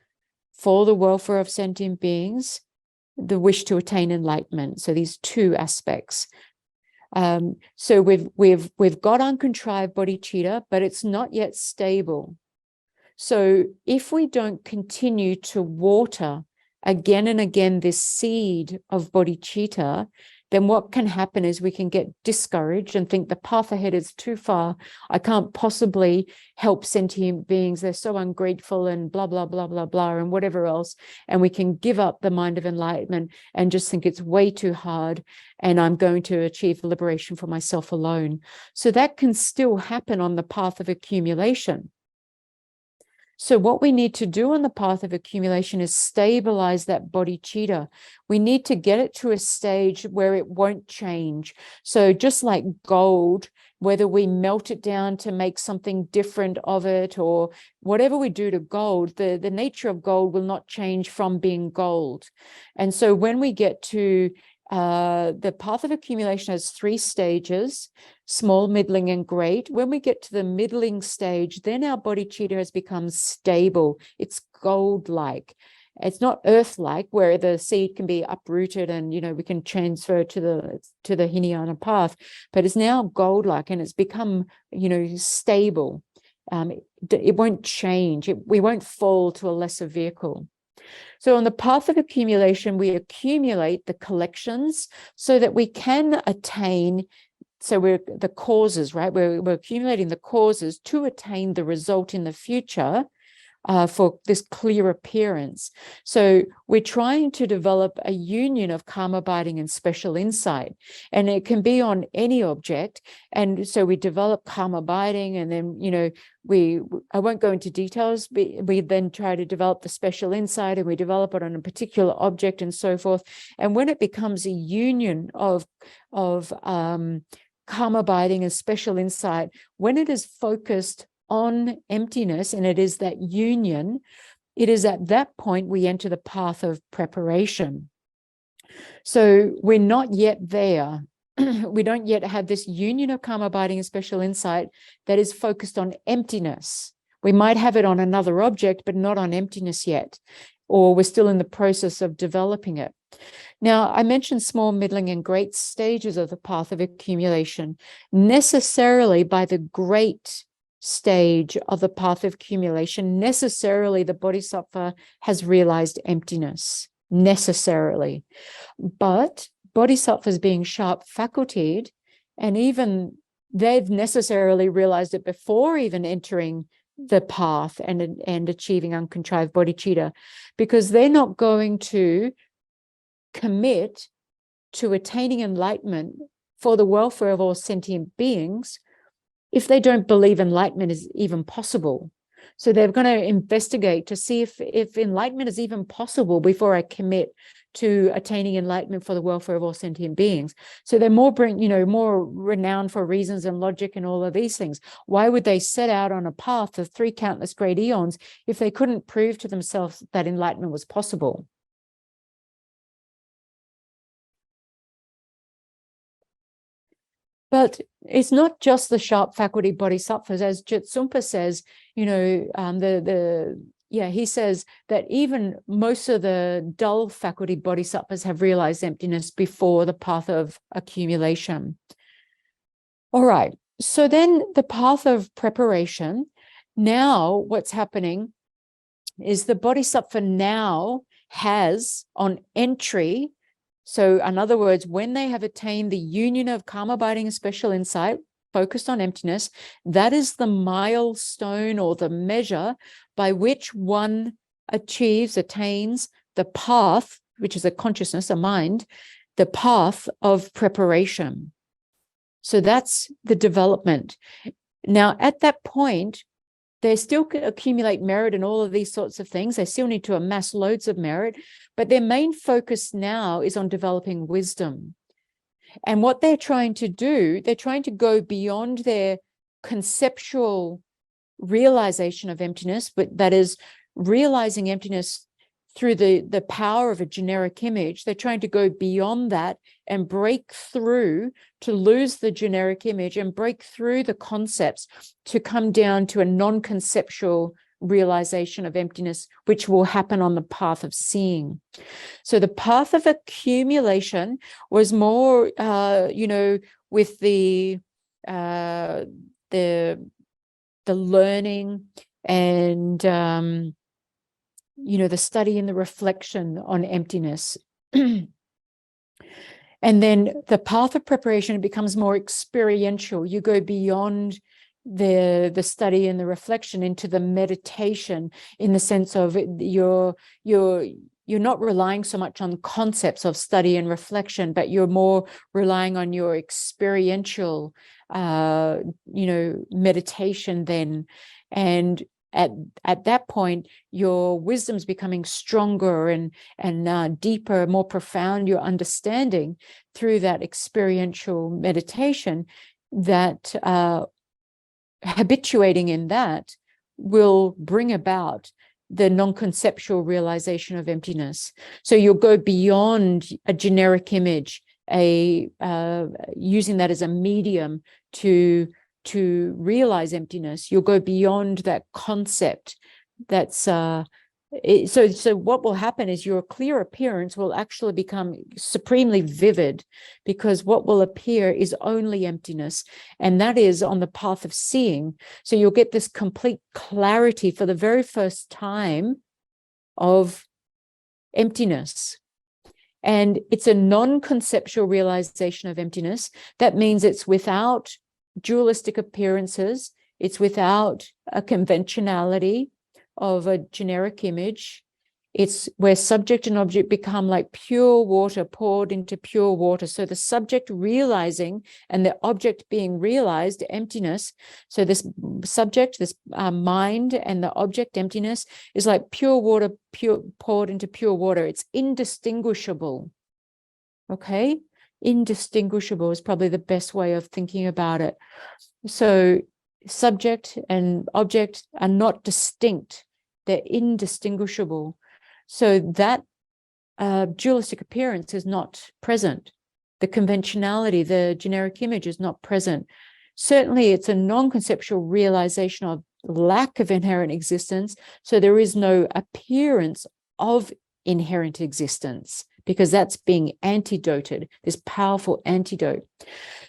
for the welfare of sentient beings, the wish to attain enlightenment. So these 2 aspects. So we've got uncontrived bodhicitta, but it's not yet stable. So if we don't continue to water again and again this seed of bodhicitta, then what can happen is we can get discouraged and think the path ahead is too far. I can't possibly help sentient beings. They're so ungrateful and blah, blah, blah, blah, blah, and whatever else. And we can give up the mind of enlightenment and just think it's way too hard and I'm going to achieve liberation for myself alone. So that can still happen on the path of accumulation. So what we need to do on the path of accumulation is stabilize that bodhicitta. We need to get it to a stage where it won't change. So just like gold, whether we melt it down to make something different of it or whatever we do to gold, the nature of gold will not change from being gold. And so when we get to the path of accumulation has 3 stages, small, middling, and great. When we get to the middling stage, then our bodhicitta has become stable. It's gold-like. It's not earth-like, where the seed can be uprooted and, you know, we can transfer to the Hinayana path, but it's now gold-like and it's become, you know, stable. It won't change. We won't fall to a lesser vehicle. So on the path of accumulation, we accumulate the collections so that we can attain, so we're the causes, right? We're accumulating the causes to attain the result in the future for this clear appearance. So we're trying to develop a union of calm abiding and special insight, and it can be on any object. And so we develop calm abiding, and then, you know, I won't go into details, but we then try to develop the special insight, and we develop it on a particular object and so forth. And when it becomes a union of calm abiding and special insight, when it is focused on emptiness, and it is that union, it is at that point we enter the path of preparation. So we're not yet there. We don't yet have this union of calm abiding and special insight that is focused on emptiness. We might have it on another object, but not on emptiness yet, or we're still in the process of developing it. Now, I mentioned small, middling, and great stages of the path of accumulation. Necessarily by the great stage of the path of accumulation, necessarily the bodhisattva has realized emptiness, necessarily. But bodhisattvas being sharp facultied, and even they've necessarily realized it before even entering the path and achieving uncontrived bodhicitta, because they're not going to commit to attaining enlightenment for the welfare of all sentient beings if they don't believe enlightenment is even possible. So they're going to investigate to see if enlightenment is even possible before I commit to attaining enlightenment for the welfare of all sentient beings. So they're more renowned for reasons and logic and all of these things. Why would they set out on a path of 3 countless great eons if they couldn't prove to themselves that enlightenment was possible? But it's not just the sharp faculty bodhisattvas, as Jitsumpa says, you know, he says that even most of the dull faculty bodhisattvas have realized emptiness before the path of accumulation. All right, so then the path of preparation, now what's happening is the bodhisattva now has on entry, so in other words, when they have attained the union of calm abiding and special insight, focused on emptiness, that is the milestone or the measure by which one attains the path, which is a consciousness, a mind, the path of preparation. So that's the development. Now, at that point, they still can accumulate merit and all of these sorts of things. They still need to amass loads of merit, but their main focus now is on developing wisdom. And what they're trying to do, they're trying to go beyond their conceptual realization of emptiness, but that is realizing emptiness through the power of a generic image. They're trying to go beyond that and break through, to lose the generic image and break through the concepts to come down to a non-conceptual realization of emptiness, which will happen on the path of seeing. So the path of accumulation was more, with the learning and the study and the reflection on emptiness. And then the path of preparation, it becomes more experiential. You go beyond the study and the reflection into the meditation, in the sense of you're not relying so much on concepts of study and reflection, but you're more relying on your experiential meditation then. And at that point, your wisdom's becoming stronger and deeper, more profound, your understanding through that experiential meditation, that habituating in that will bring about the non-conceptual realization of emptiness. So you'll go beyond a generic image, using that as a medium to realize emptiness. You'll go beyond that concept. That's so what will happen is your clear appearance will actually become supremely vivid, because what will appear is only emptiness, and that is on the path of seeing. So you'll get this complete clarity for the very first time of emptiness. And it's a non-conceptual realization of emptiness. That means it's without dualistic appearances. It's without a conventionality of a generic image. It's where subject and object become like pure water poured into pure water. So the subject realizing and the object being realized, emptiness. So this subject, this mind, and the object, emptiness, is like pure water poured into pure water. It's indistinguishable. Okay? Indistinguishable is probably the best way of thinking about it. So subject and object are not distinct. They're indistinguishable. So that dualistic appearance is not present. The conventionality, the generic image is not present. Certainly, it's a non-conceptual realization of lack of inherent existence. So there is no appearance of inherent existence, because that's being antidoted, this powerful antidote.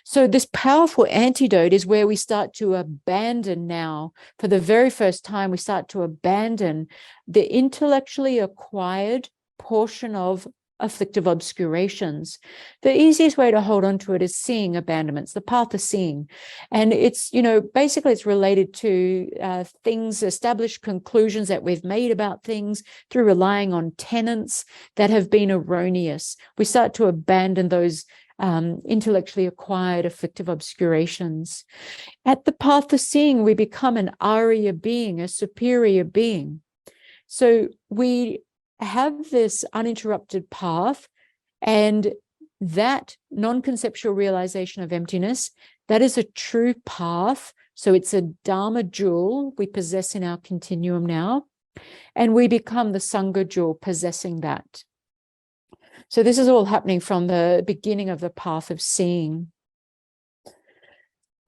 So this powerful antidote is where we start to abandon now. For the very first time, we start to abandon the intellectually acquired portion of afflictive obscurations. The easiest way to hold on to it is seeing abandonments, the path of seeing. And it's, basically it's related to things, established conclusions that we've made about things through relying on tenets that have been erroneous. We start to abandon those intellectually acquired afflictive obscurations. At the path of seeing, we become an Arya being, a superior being. So we have this uninterrupted path, and that non-conceptual realization of emptiness, that is a true path. So it's a Dharma jewel we possess in our continuum now, and we become the Sangha jewel possessing that. So this is all happening from the beginning of the path of seeing.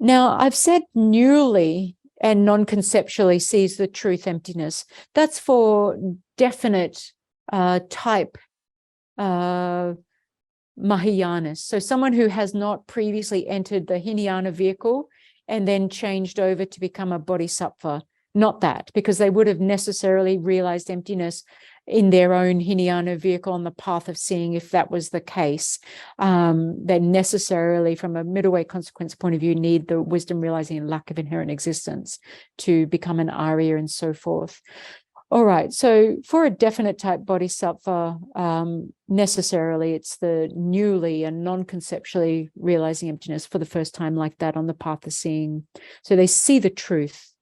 Now, I've said newly and non-conceptually sees the truth emptiness. That's for definite type Mahayanists. So someone who has not previously entered the Hinayana vehicle and then changed over to become a bodhisattva. Not that, because they would have necessarily realized emptiness in their own Hinayana vehicle on the path of seeing, if that was the case. They necessarily, from a middle way consequence point of view, need the wisdom realizing and lack of inherent existence to become an Arya and so forth. All right, so for a definite type bodhisattva, necessarily it's the newly and non-conceptually realizing emptiness for the first time, like that on the path of seeing. So they see the truth.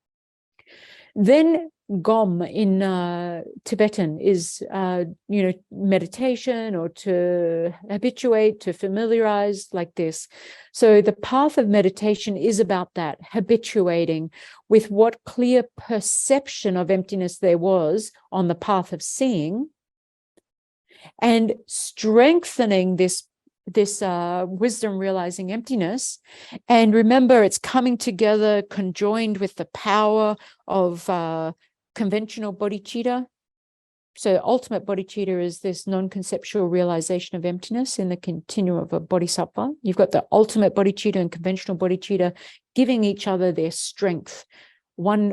Then Gom in Tibetan is, meditation, or to habituate, to familiarize, like this. So the path of meditation is about that, habituating with what clear perception of emptiness there was on the path of seeing, and strengthening this wisdom realizing emptiness. And remember, it's coming together conjoined with the power of conventional bodhicitta. So ultimate bodhicitta is this non-conceptual realization of emptiness in the continuum of a bodhisattva. You've got the ultimate bodhicitta and conventional bodhicitta giving each other their strength. One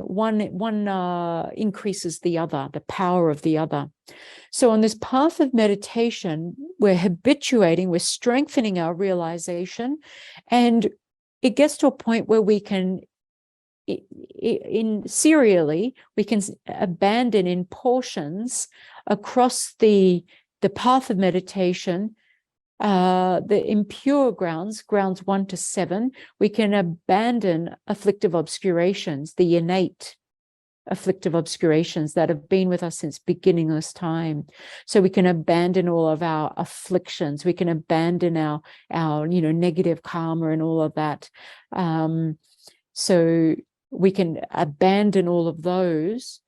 increases the other, the power of the other. So on this path of meditation, we're habituating, we're strengthening our realization, and it gets to a point where we can, serially, we can abandon in portions across the path of meditation, the impure grounds 1 to 7, we can abandon afflictive obscurations, the innate afflictive obscurations that have been with us since beginningless time. So we can abandon all of our afflictions. We can abandon our negative karma and all of that. So we can abandon all of those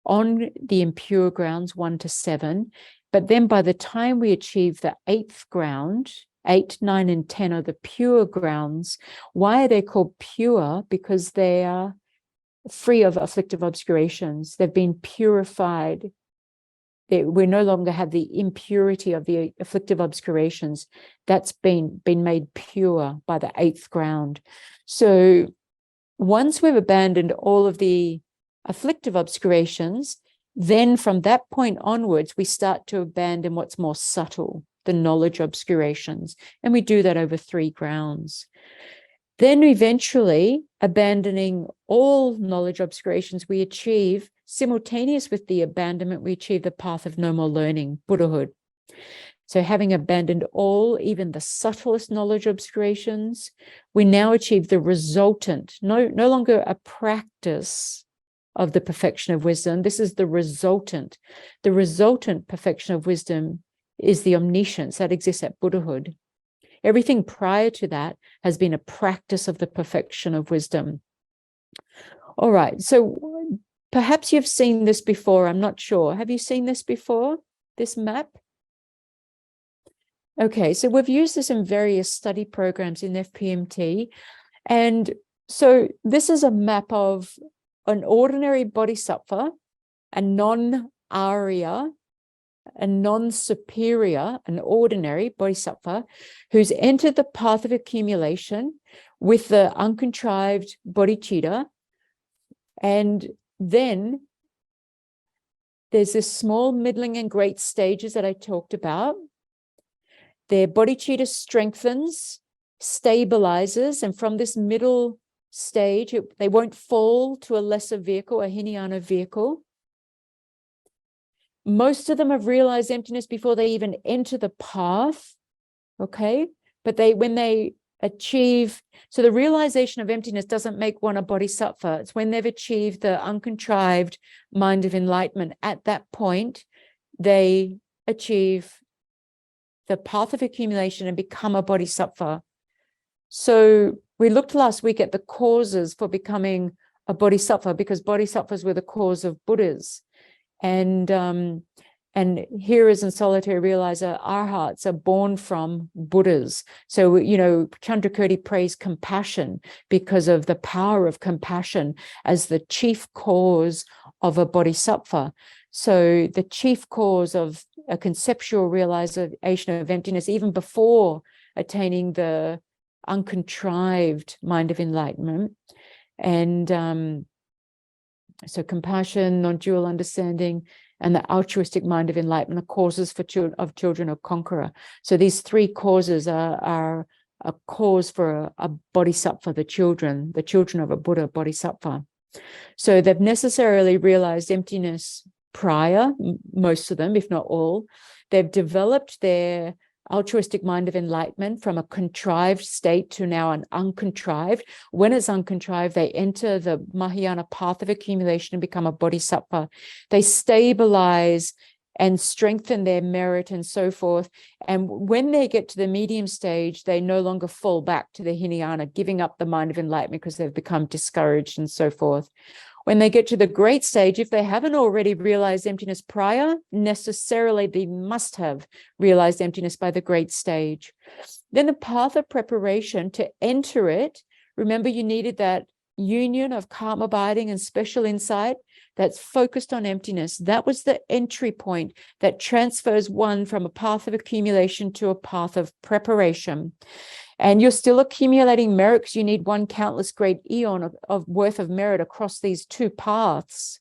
on the impure grounds 1 to 7. But then by the time we achieve the 8th ground, 8, 9, and 10 are the pure grounds. Why are they called pure? Because they are free of afflictive obscurations. They've been purified. We no longer have the impurity of the afflictive obscurations. That's been made pure by the 8th ground. So once we've abandoned all of the afflictive obscurations, then from that point onwards, we start to abandon what's more subtle, the knowledge obscurations. And we do that over 3 grounds. Then eventually, abandoning all knowledge obscurations, we achieve, simultaneous with the abandonment, we achieve the path of no more learning, Buddhahood. So having abandoned all, even the subtlest knowledge obscurations, we now achieve the resultant, no longer a practice of the perfection of wisdom. This is the resultant. The resultant perfection of wisdom is the omniscience that exists at Buddhahood. Everything prior to that has been a practice of the perfection of wisdom. All right, so perhaps you've seen this before. I'm not sure. Have you seen this before, this map? Okay, so we've used this in various study programs in FPMT. And so this is a map of an ordinary bodhisattva, a non-Arya, a non-superior, an ordinary bodhisattva who's entered the path of accumulation with the uncontrived bodhicitta. And then there's this small, middling, and great stages that I talked about. Their bodhicitta strengthens, stabilizes, and from this middle stage, they won't fall to a lesser vehicle, a Hinayana vehicle. Most of them have realized emptiness before they even enter the path, okay? But when they achieve, so the realization of emptiness doesn't make one a bodhisattva. It's when they've achieved the uncontrived mind of enlightenment. At that point, they achieve the path of accumulation and become a bodhisattva. So we looked last week at the causes for becoming a bodhisattva, because bodhisattvas were the cause of Buddhas. And hearers and solitary realizer, our hearts are born from Buddhas. So, Chandrakirti praised compassion because of the power of compassion as the chief cause of a bodhisattva. So the chief cause of a conceptual realization of emptiness, even before attaining the uncontrived mind of enlightenment. And so compassion, non-dual understanding, and the altruistic mind of enlightenment, the causes for children of conqueror. So these three causes are a cause for a bodhisattva, the children of a Buddha bodhisattva. So they've necessarily realized emptiness prior, most of them, if not all. They've developed their altruistic mind of enlightenment from a contrived state to now an uncontrived. When it's uncontrived, they enter the Mahayana path of accumulation and become a bodhisattva. They stabilize and strengthen their merit and so forth. And when they get to the medium stage, they no longer fall back to the Hinayana, giving up the mind of enlightenment because they've become discouraged and so forth. When they get to the great stage, if they haven't already realized emptiness prior, necessarily they must have realized emptiness by the great stage. Then the path of preparation to enter it, remember you needed that union of calm abiding and special insight that's focused on emptiness. That was the entry point that transfers one from a path of accumulation to a path of preparation. And you're still accumulating merit because you need one countless great eon of worth of merit across these two paths.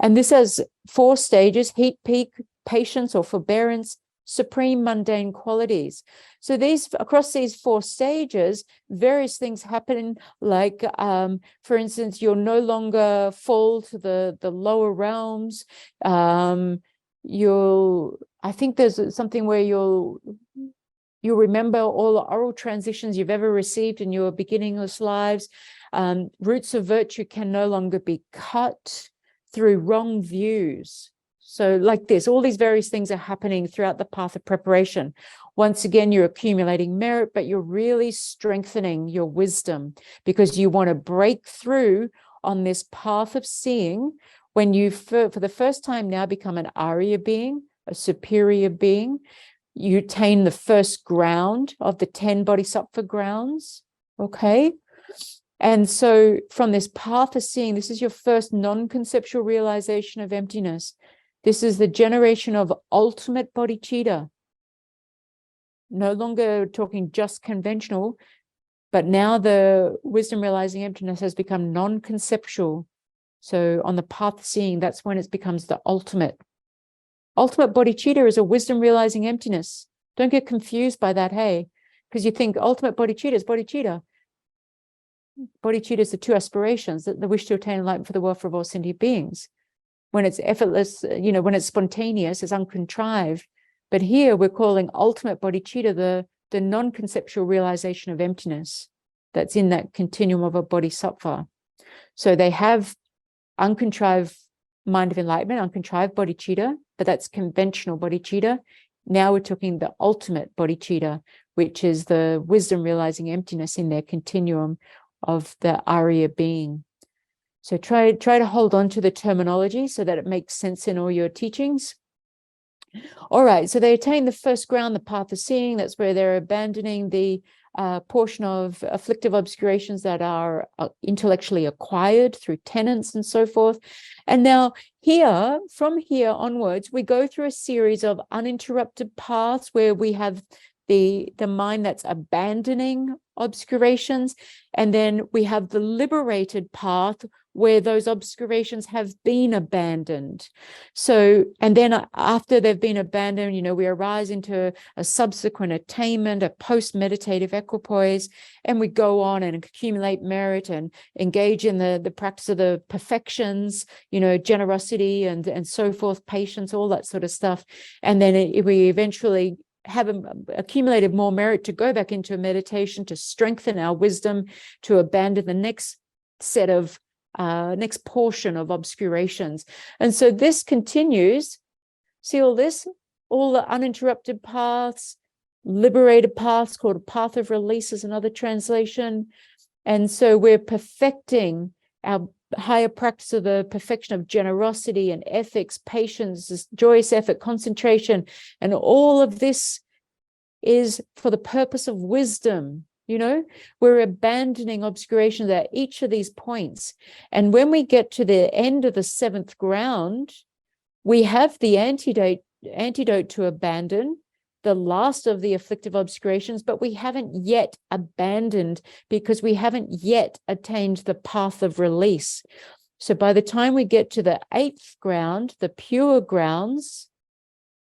And this has 4 stages: heat, peak, patience or forbearance, supreme mundane qualities. So these, across these 4 stages, various things happen, like, for instance, you'll no longer fall to the lower realms. I think there's something where you'll remember all the oral transitions you've ever received in your beginningless lives. Roots of virtue can no longer be cut through wrong views. So like this, all these various things are happening throughout the path of preparation. Once again, you're accumulating merit, but you're really strengthening your wisdom because you want to break through on this path of seeing when you, for the first time now, become an Arya being, a superior being. You attain the first ground of the 10 bodhisattva grounds, okay? And so from this path of seeing, this is your first non-conceptual realization of emptiness. This is the generation of ultimate bodhicitta. No longer talking just conventional, but now the wisdom realizing emptiness has become non-conceptual. So on the path of seeing, that's when it becomes the ultimate. Ultimate bodhicitta is a wisdom realizing emptiness. Don't get confused by that, hey, because you think ultimate bodhicitta is bodhicitta. Bodhicitta is the 2 aspirations, the wish to attain enlightenment for the welfare of all sentient beings. When it's effortless, when it's spontaneous, it's uncontrived. But here we're calling ultimate bodhicitta the non-conceptual realization of emptiness that's in that continuum of a bodhisattva. So they have uncontrived mind of enlightenment, uncontrived bodhicitta, but that's conventional bodhicitta. Now we're talking the ultimate bodhicitta, which is the wisdom realizing emptiness in their continuum of the Arya being. So try to hold on to the terminology so that it makes sense in all your teachings. All right, so they attain the first ground, the path of seeing. That's where they're abandoning the portion of afflictive obscurations that are intellectually acquired through tenets and so forth. And now here, from here onwards, we go through a series of uninterrupted paths where we have the mind that's abandoning obscurations, and then we have the liberated path where those obscurations have been abandoned. So, and then after they've been abandoned, we arise into a subsequent attainment, a post-meditative equipoise, and we go on and accumulate merit and engage in the practice of the perfections, generosity and so forth, patience, all that sort of stuff. And then we eventually have accumulated more merit to go back into a meditation, to strengthen our wisdom, to abandon the next set of next portion of obscurations. And so this continues. See all this? All the uninterrupted paths, liberated paths called a path of release is another translation. And so we're perfecting our higher practice of the perfection of generosity and ethics, patience, joyous effort, concentration, and all of this is for the purpose of wisdom. We're abandoning obscurations at each of these points. And when we get to the end of the 7th ground, we have the antidote to abandon, the last of the afflictive obscurations, but we haven't yet abandoned because we haven't yet attained the path of release. So by the time we get to the 8th ground, the pure grounds,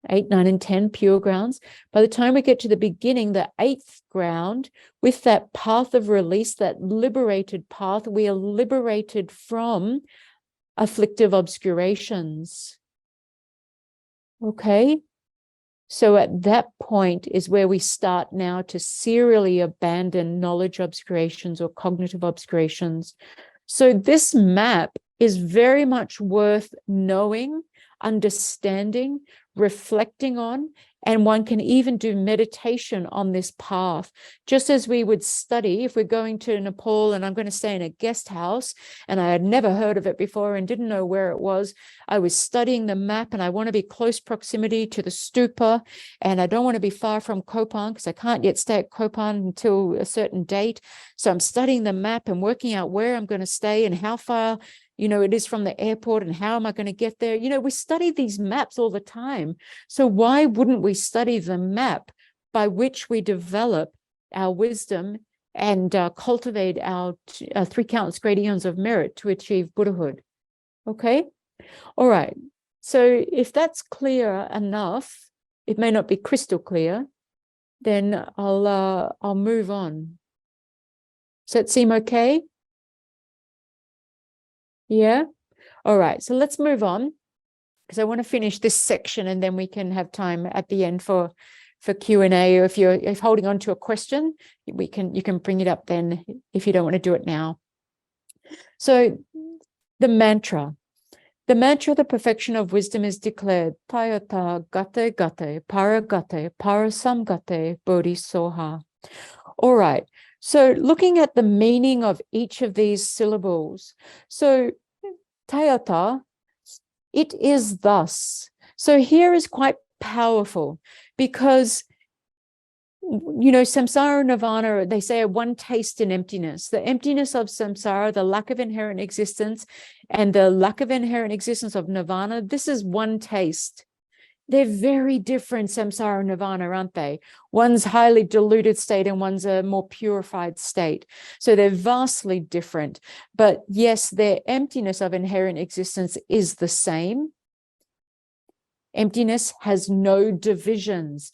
8, 9, and 10 pure grounds, by the time we get to the beginning, the 8th ground, with that path of release, that liberated path, we are liberated from afflictive obscurations. Okay? So at that point is where we start now to serially abandon knowledge obscurations or cognitive obscurations. So this map is very much worth knowing, understanding, reflecting on, and one can even do meditation on this path. Just as we would study, if we're going to Nepal and I'm going to stay in a guest house and I had never heard of it before and didn't know where it was, I was studying the map and I want to be close proximity to the stupa and I don't want to be far from Kopan because I can't yet stay at Kopan until a certain date. So I'm studying the map and working out where I'm going to stay and how far it is from the airport and how am I going to get there? We study these maps all the time. So why wouldn't we study the map by which we develop our wisdom and cultivate our 3 countless great eons of merit to achieve Buddhahood? Okay. All right. So if that's clear enough, it may not be crystal clear, then I'll move on. Does that seem okay? Yeah. All right. So let's move on because I want to finish this section and then we can have time at the end for Q&A. Or if you're holding on to a question, you can bring it up then if you don't want to do it now. So the mantra of the perfection of wisdom is declared Tayata Gate Gate Para Gate Para Samgate Bodhi Soha. All right. So looking at the meaning of each of these syllables. So Tayata, it is thus. So here is quite powerful because, samsara nirvana, they say one taste in emptiness. The emptiness of samsara, the lack of inherent existence, and the lack of inherent existence of nirvana, this is one taste. They're very different, samsara and nirvana, aren't they? One's highly diluted state and one's a more purified state. So they're vastly different. But yes, their emptiness of inherent existence is the same. Emptiness has no divisions.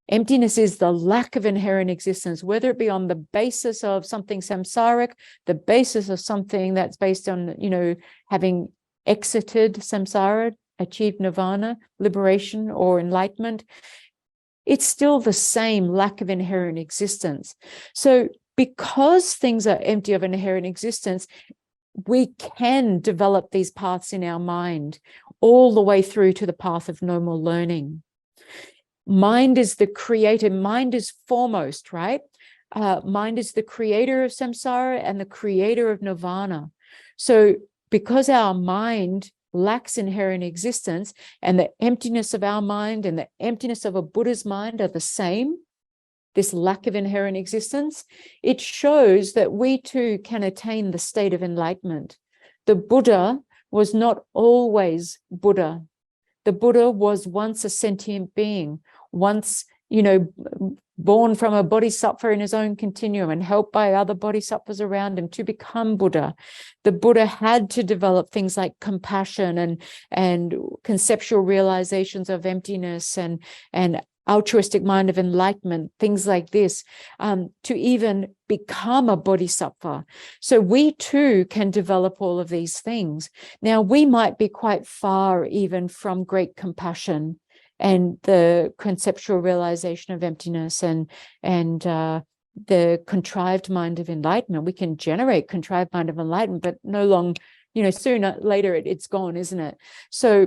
Emptiness is the lack of inherent existence, whether it be on the basis of something samsaric, the basis of something that's based on, having exited samsara, achieved nirvana, liberation, or enlightenment. It's still the same lack of inherent existence. So because things are empty of inherent existence, we can develop these paths in our mind all the way through to the path of no more learning. Mind is the creator. Mind is foremost, right? Mind is the creator of samsara and the creator of nirvana. So because our mind lacks inherent existence and the emptiness of our mind and the emptiness of a Buddha's mind are the same, this lack of inherent existence, it shows that we too can attain the state of enlightenment. The Buddha was not always Buddha. The Buddha was once a sentient being, once, born from a bodhisattva in his own continuum and helped by other bodhisattvas around him to become Buddha. The Buddha had to develop things like compassion and conceptual realizations of emptiness and altruistic mind of enlightenment, things like this, to even become a bodhisattva. So we too can develop all of these things. Now, we might be quite far even from great compassion and the conceptual realization of emptiness and the contrived mind of enlightenment. We can generate contrived mind of enlightenment, but no long, sooner later it's gone, isn't it? So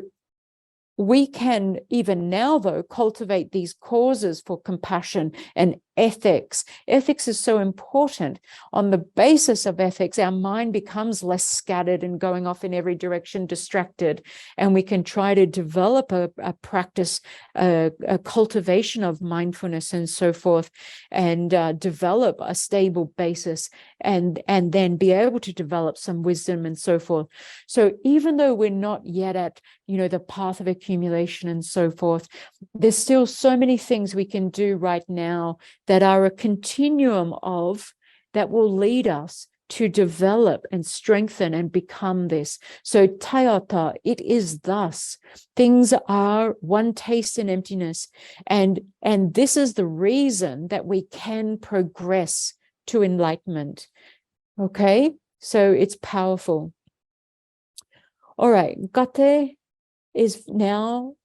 we can even now, though, cultivate these causes for compassion and ethics. Ethics is so important. On the basis of ethics, our mind becomes less scattered and going off in every direction, distracted, and we can try to develop a practice, a cultivation of mindfulness and so forth, and develop a stable basis, and then be able to develop some wisdom and so forth. So even though we're not yet at, the path of accumulation and so forth, there's still so many things we can do right now that are a continuum of that will lead us to develop and strengthen and become this. So tayata, it is thus. Things are one taste in emptiness. And this is the reason that we can progress to enlightenment. Okay, so it's powerful. All right, gate is now,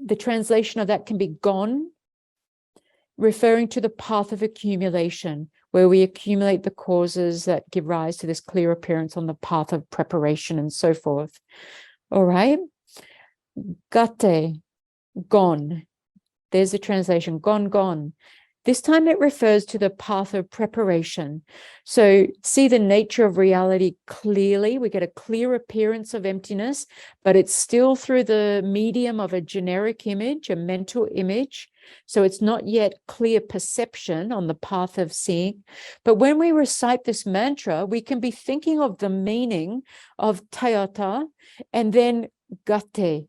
the translation of that can be gone, referring to the path of accumulation, where we accumulate the causes that give rise to this clear appearance on the path of preparation and so forth. All right, gate, gone. There's the translation, gone, gone. This time it refers to the path of preparation. So see the nature of reality clearly. We get a clear appearance of emptiness, but it's still through the medium of a generic image, a mental image. So it's not yet clear perception on the path of seeing. But when we recite this mantra, we can be thinking of the meaning of tayata and then gate,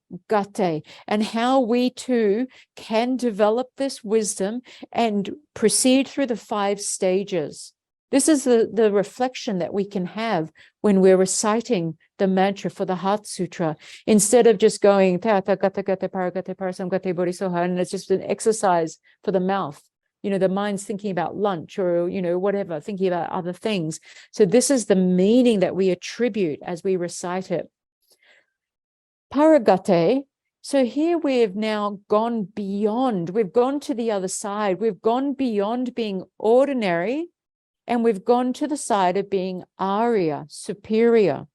and how we too can develop this wisdom and proceed through the 5 stages. This is the reflection that we can have when we're reciting the mantra for the Heart Sutra, instead of just going tayata gate gate para gate parasam gate bodhisoha, and it's just an exercise for the mouth. You know, the mind's thinking about lunch or, you know, whatever, thinking about other things. So this is the meaning that we attribute as we recite it. Paragate, so here we've now gone beyond, we've gone to the other side, we've gone beyond being ordinary, and we've gone to the side of being Arya, superior.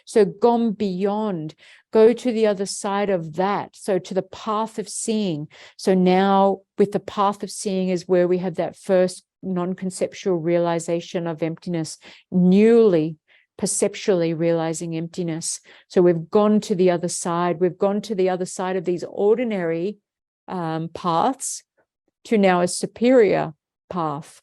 So gone beyond, go to the other side of that, so to the path of seeing. So now with the path of seeing is where we have that first non-conceptual realization of emptiness, newly perceptually realizing emptiness. So we've gone to the other side. We've gone to the other side of these ordinary paths to now a superior path.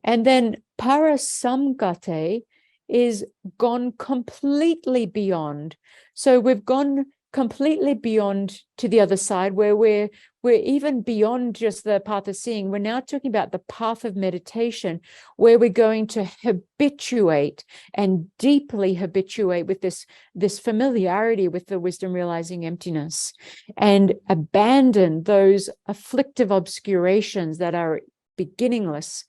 And then parasamgate is gone completely beyond. So we've gone completely beyond to the other side, where we're even beyond just the path of seeing. We're now talking about the path of meditation, where we're going to habituate and deeply habituate with this familiarity with the wisdom realizing emptiness, and abandon those afflictive obscurations that are beginningless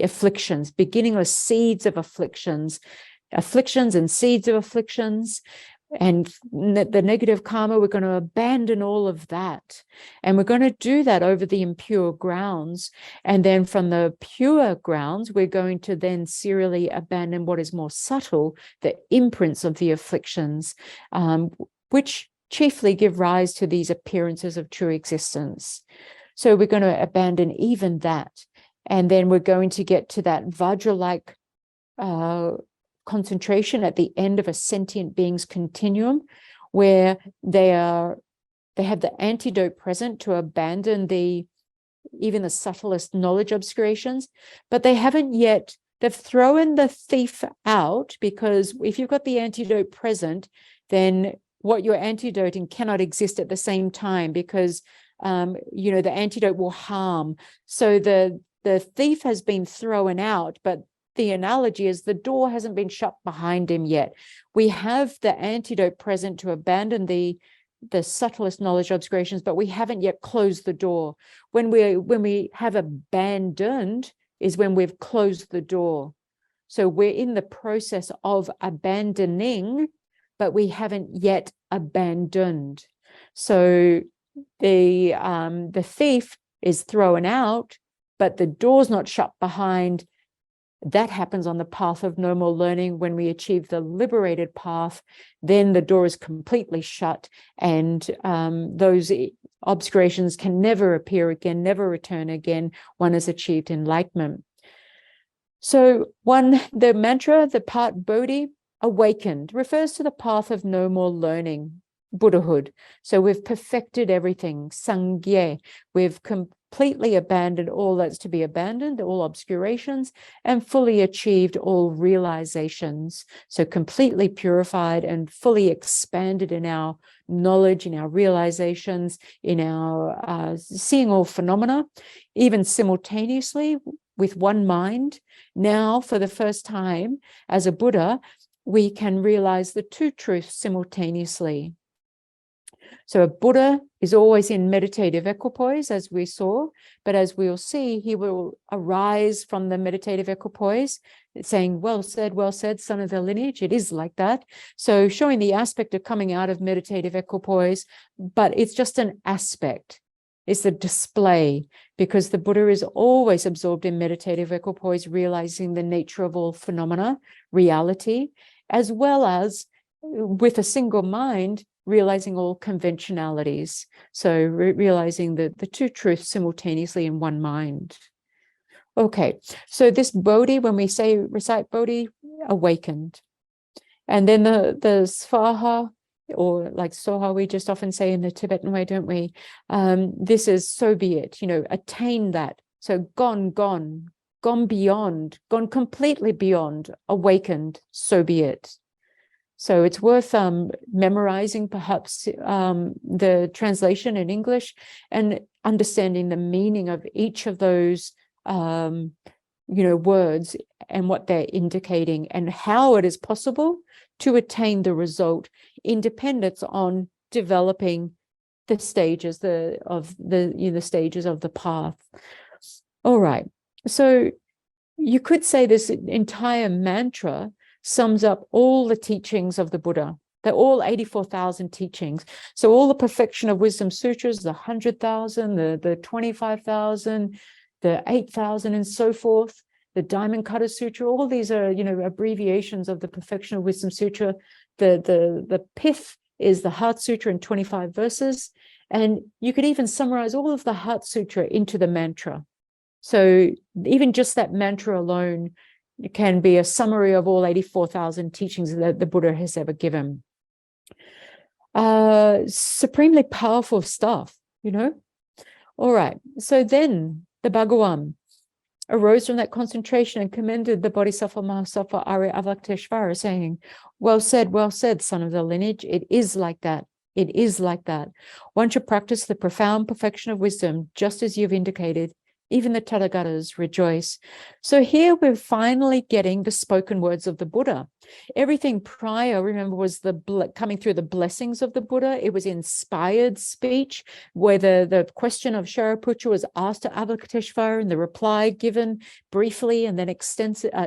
afflictions, beginningless seeds of afflictions and seeds of afflictions. And the negative karma, we're going to abandon all of that. And we're going to do that over the impure grounds. And then from the pure grounds, we're going to then serially abandon what is more subtle, the imprints of the afflictions, which chiefly give rise to these appearances of true existence. So we're going to abandon even that. And then we're going to get to that Vajra-like concentration at the end of a sentient being's continuum, where they have the antidote present to abandon even the subtlest knowledge obscurations, but they haven't yet, they've thrown the thief out, because if you've got the antidote present, then what you're antidoting cannot exist at the same time, because you know, the antidote will harm. So the thief has been thrown out, but the analogy is the door hasn't been shut behind him yet. We have the antidote present to abandon the subtlest knowledge obscurations, but we haven't yet closed the door. When we have abandoned is when we've closed the door. So we're in the process of abandoning, but we haven't yet abandoned. So the thief is thrown out, but the door's not shut behind. That happens on the path of no more learning. When we achieve the liberated path, then the door is completely shut, and those obscurations can never appear again, never return again. One has achieved enlightenment. So the mantra, the part Bodhi, awakened, refers to the path of no more learning, Buddhahood. So we've perfected everything, Sangye. We've completely abandoned all that's to be abandoned, all obscurations, and fully achieved all realizations. So completely purified and fully expanded in our knowledge, in our realizations, in our seeing all phenomena, even simultaneously with one mind. Now, for the first time, as a Buddha, we can realize the two truths simultaneously. So a Buddha is always in meditative equipoise, as we saw, but as we'll see, he will arise from the meditative equipoise, saying, well said, son of the lineage, it is like that. So showing the aspect of coming out of meditative equipoise, but it's just an aspect. It's a display, because the Buddha is always absorbed in meditative equipoise, realizing the nature of all phenomena, reality, as well as with a single mind, realizing all conventionalities. So realizing the two truths simultaneously in one mind. Okay, so this Bodhi, when we recite Bodhi, awakened. And then the Svaha, or like Soha, we just often say in the Tibetan way, don't we? This is so be it, attain that. So gone beyond, gone completely beyond, awakened, so be it. So it's worth memorizing perhaps the translation in English and understanding the meaning of each of those words and what they're indicating, and how it is possible to attain the result in dependence on developing the stages of the stages of the path. All right, so you could say this entire mantra sums up all the teachings of the Buddha. They're all 84,000 teachings. So all the Perfection of Wisdom Sutras, the 100,000, the 25,000, the 8,000 and so forth, the Diamond Cutter Sutra, all these are, abbreviations of the Perfection of Wisdom Sutra. The pith is the Heart Sutra in 25 verses. And you could even summarize all of the Heart Sutra into the mantra. So even just that mantra alone can be a summary of all 84,000 teachings that the Buddha has ever given. Supremely powerful stuff, All right, so then the Bhagawan arose from that concentration and commended the Bodhisattva Mahasattva Arya Avalokiteshvara, saying, well said, son of the lineage, it is like that. It is like that. One should practice the profound perfection of wisdom, just as you've indicated. Even the Tathagatas rejoice. So here we're finally getting the spoken words of the Buddha. Everything prior, remember, was coming through the blessings of the Buddha. It was inspired speech, where the question of Shariputra was asked to Avalokiteshvara and the reply given briefly and then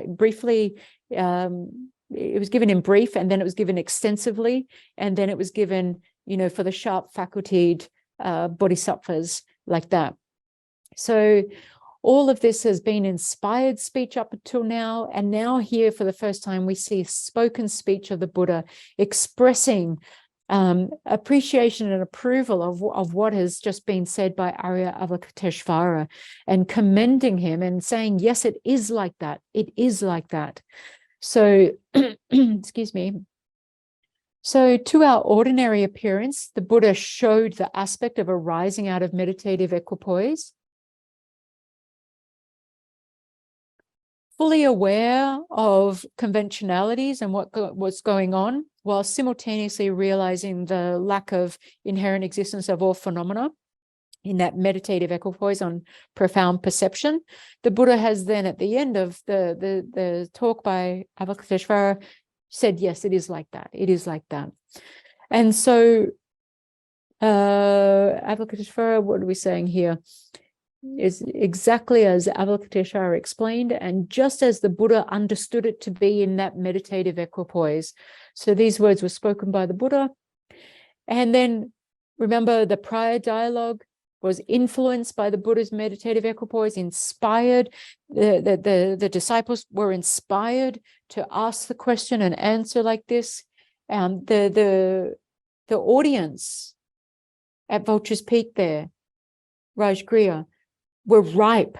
briefly. It was given in brief, and then it was given extensively, and then it was given, for the sharp facultied bodhisattvas like that. So all of this has been inspired speech up until now, and now here for the first time we see spoken speech of the Buddha expressing appreciation and approval of what has just been said by Arya Avalokiteshvara, and commending him and saying, yes, it is like that. It is like that. So, excuse me. So to our ordinary appearance, the Buddha showed the aspect of arising out of meditative equipoise, fully aware of conventionalities and what's going on, while simultaneously realizing the lack of inherent existence of all phenomena in that meditative equipoise on profound perception. The Buddha has then, at the end of the talk by Avalokiteshvara, said, yes, it is like that. It is like that. And so Avalokiteshvara, what are we saying here? Is exactly as Avalokiteshvara explained, and just as the Buddha understood it to be in that meditative equipoise. So these words were spoken by the Buddha. And then remember, the prior dialogue was influenced by the Buddha's meditative equipoise, inspired. The disciples were inspired to ask the question and answer like this. The audience at Vulture's Peak there, Rajgriha, were ripe.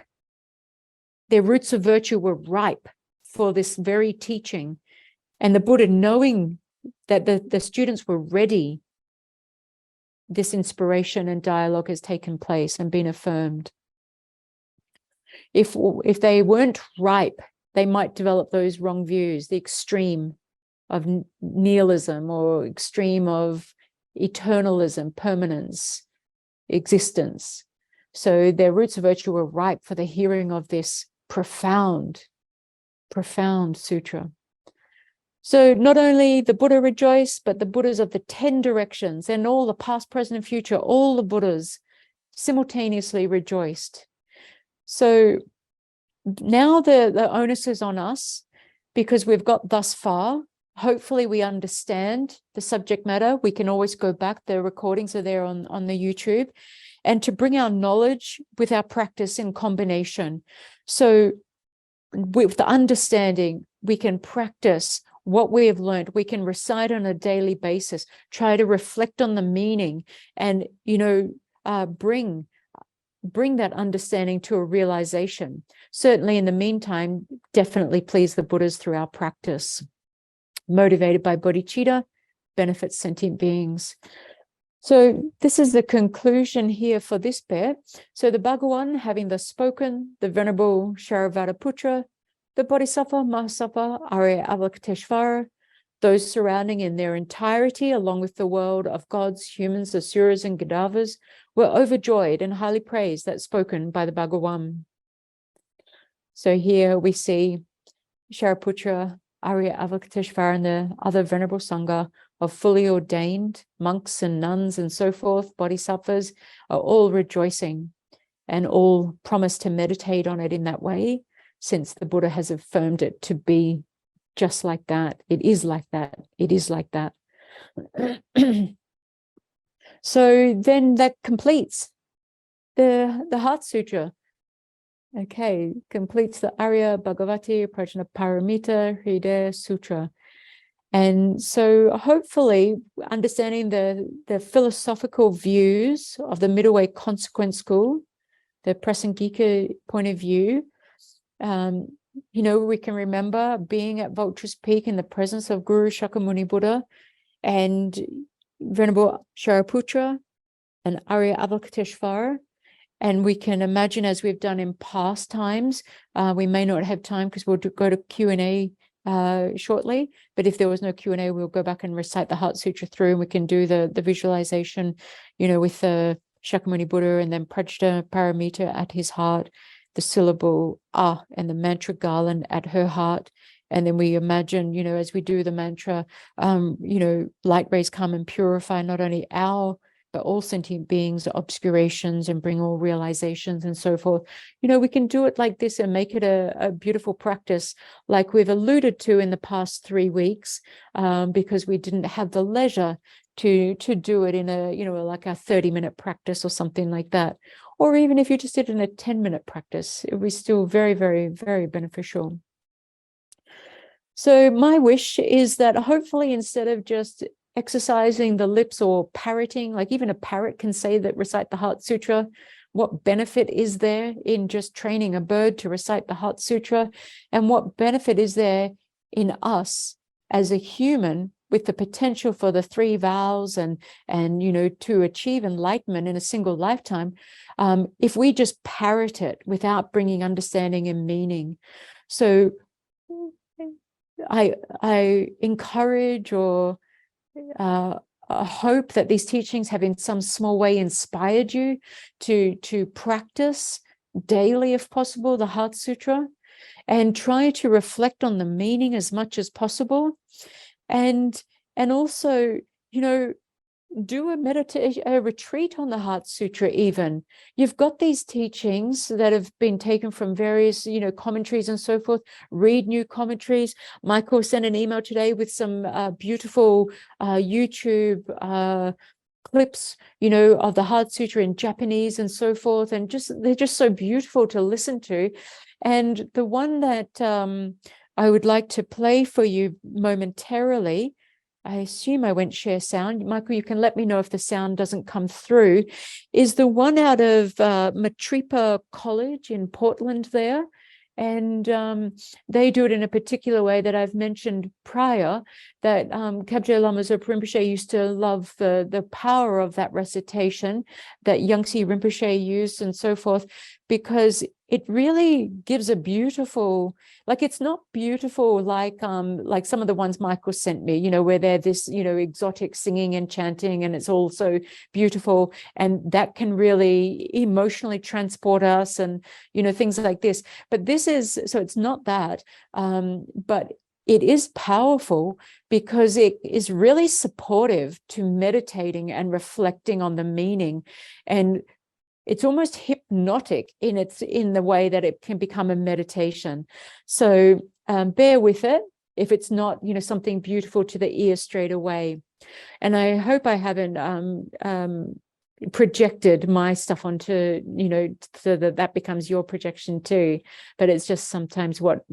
Their roots of virtue were ripe for this very teaching. And the Buddha, knowing that the students were ready, this inspiration and dialogue has taken place and been affirmed. If they weren't ripe, they might develop those wrong views, the extreme of nihilism or extreme of eternalism, permanence, existence. So their roots of virtue were ripe for the hearing of this profound sutra. So not only the Buddha rejoiced, but the Buddhas of the 10 directions and all the past, present, and future, all the Buddhas simultaneously rejoiced. So now the onus is on us, because we've got thus far. Hopefully we understand the subject matter. We can always go back. The recordings are there on the YouTube. And to bring our knowledge with our practice in combination. So with the understanding, we can practice what we have learned. We can recite on a daily basis, try to reflect on the meaning, and bring that understanding to a realization. Certainly in the meantime, definitely please the Buddhas through our practice. Motivated by bodhicitta, benefits sentient beings. So this is the conclusion here for this bit. So the Bhagawan, having thus spoken, the Venerable Sharavattaputra, the Bodhisattva, Mahasattva, Arya Avalokiteshvara, those surrounding in their entirety, along with the world of gods, humans, asuras, and Gadavas, were overjoyed and highly praised that spoken by the Bhagawan. So here we see Shariputra, Arya Avalokiteshvara, and the other Venerable Sangha of fully ordained monks and nuns and so forth, bodhisattvas, are all rejoicing and all promise to meditate on it in that way, since the Buddha has affirmed it to be just like that. It is like that. It is like that. So then that completes the Heart Sutra. Okay, completes the Arya Bhagavati Prajna Paramita Hridaya Sutra. And so hopefully understanding the philosophical views of the middle way consequent school, the Prasangika point of view, we can remember being at Vulture's Peak in the presence of Guru Shakyamuni Buddha and Venerable Shariputra and Arya Avalokiteshvara. And we can imagine, as we've done in past times, we may not have time because we'll go to Q&A shortly, but if there was no Q&A, we'll go back and recite the Heart Sutra through, and we can do the visualization, with the Shakyamuni Buddha and then Prajna Paramita at his heart, the syllable Ah and the mantra garland at her heart. And then we imagine, as we do the mantra, light rays come and purify not only but all sentient beings, obscurations, and bring all realizations and so forth. We can do it like this and make it a beautiful practice, like we've alluded to in the past 3 weeks, because we didn't have the leisure to do it in a, like a 30-minute practice or something like that. Or even if you just did it in a 10-minute practice, it was still very, very, very beneficial. So my wish is that hopefully, instead of just exercising the lips or parroting, like even a parrot can say that, recite the Heart Sutra, what benefit is there in just training a bird to recite the Heart Sutra? And what benefit is there in us as a human with the potential for the 3 vows and to achieve enlightenment in a single lifetime, if we just parrot it without bringing understanding and meaning? So I encourage or hope that these teachings have in some small way inspired you to practice daily, if possible, the Heart Sutra, and try to reflect on the meaning as much as possible, and also do a retreat on the Heart Sutra. Even you've got these teachings that have been taken from various commentaries and so forth. Read new commentaries. Michael sent an email today with some beautiful YouTube clips of the Heart Sutra in Japanese and so forth, and they're just so beautiful to listen to. And the one that I would like to play for you momentarily, I assume I won't share sound. Michael, you can let me know if the sound doesn't come through, is the one out of Matripa College in Portland there. And they do it in a particular way that I've mentioned prior, that Kabje Lama Zopa Rinpoche used to love the power of that recitation that Yangtze Rinpoche used and so forth. because it really gives a beautiful, like, it's not beautiful like some of the ones Michael sent me, you know, where they're this, you know, exotic singing and chanting, and it's also beautiful, and that can really emotionally transport us, and, you know, things like this. But this is, so it's not that, but it is powerful because it is really supportive to meditating and reflecting on the meaning, and it's almost hypnotic in the way that it can become a meditation. So bear with it if it's not, you know, something beautiful to the ear straight away. And I hope I haven't projected my stuff onto, you know, so that that becomes your projection too. But it's just sometimes what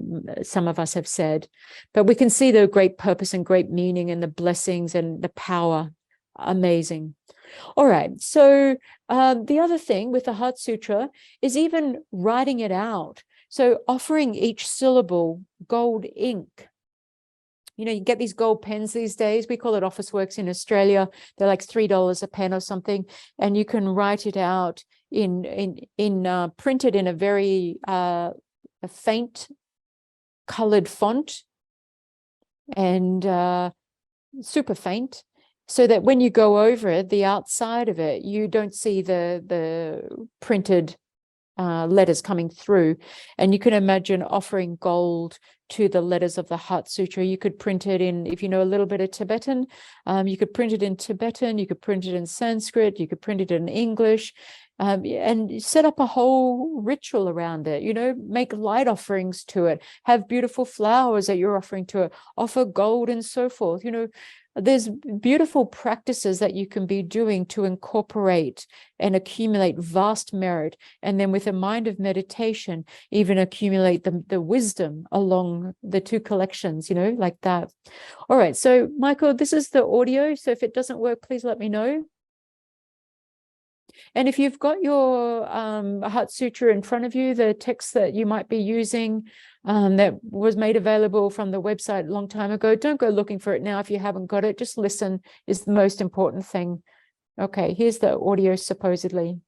some of us have said. But we can see the great purpose and great meaning and the blessings and the power. Amazing. All right. So the other thing with the Heart Sutra is even writing it out. So offering each syllable gold ink. You know, you get these gold pens these days. We call it Officeworks in Australia. They're like $3 a pen or something, and you can write it out in printed in a very a faint colored font, and super faint, so that when you go over it, the outside of it, you don't see the printed letters coming through. And you can imagine offering gold to the letters of the Heart Sutra. You could print it in, if you know a little bit of Tibetan, you could print it in Tibetan, you could print it in Sanskrit, you could print it in English, and set up a whole ritual around it, you know, make light offerings to it, have beautiful flowers that you're offering to it, offer gold and so forth. You know, there's beautiful practices that you can be doing to incorporate and accumulate vast merit. And then with a mind of meditation, even accumulate the wisdom along the two collections, you know, like that. All right. So Michael, this is the audio. So if it doesn't work, please let me know. And if you've got your Heart Sutra in front of you, the text that you might be using that was made available from the website a long time ago, don't go looking for it now if you haven't got it. Just listen is the most important thing. Okay, here's the audio supposedly.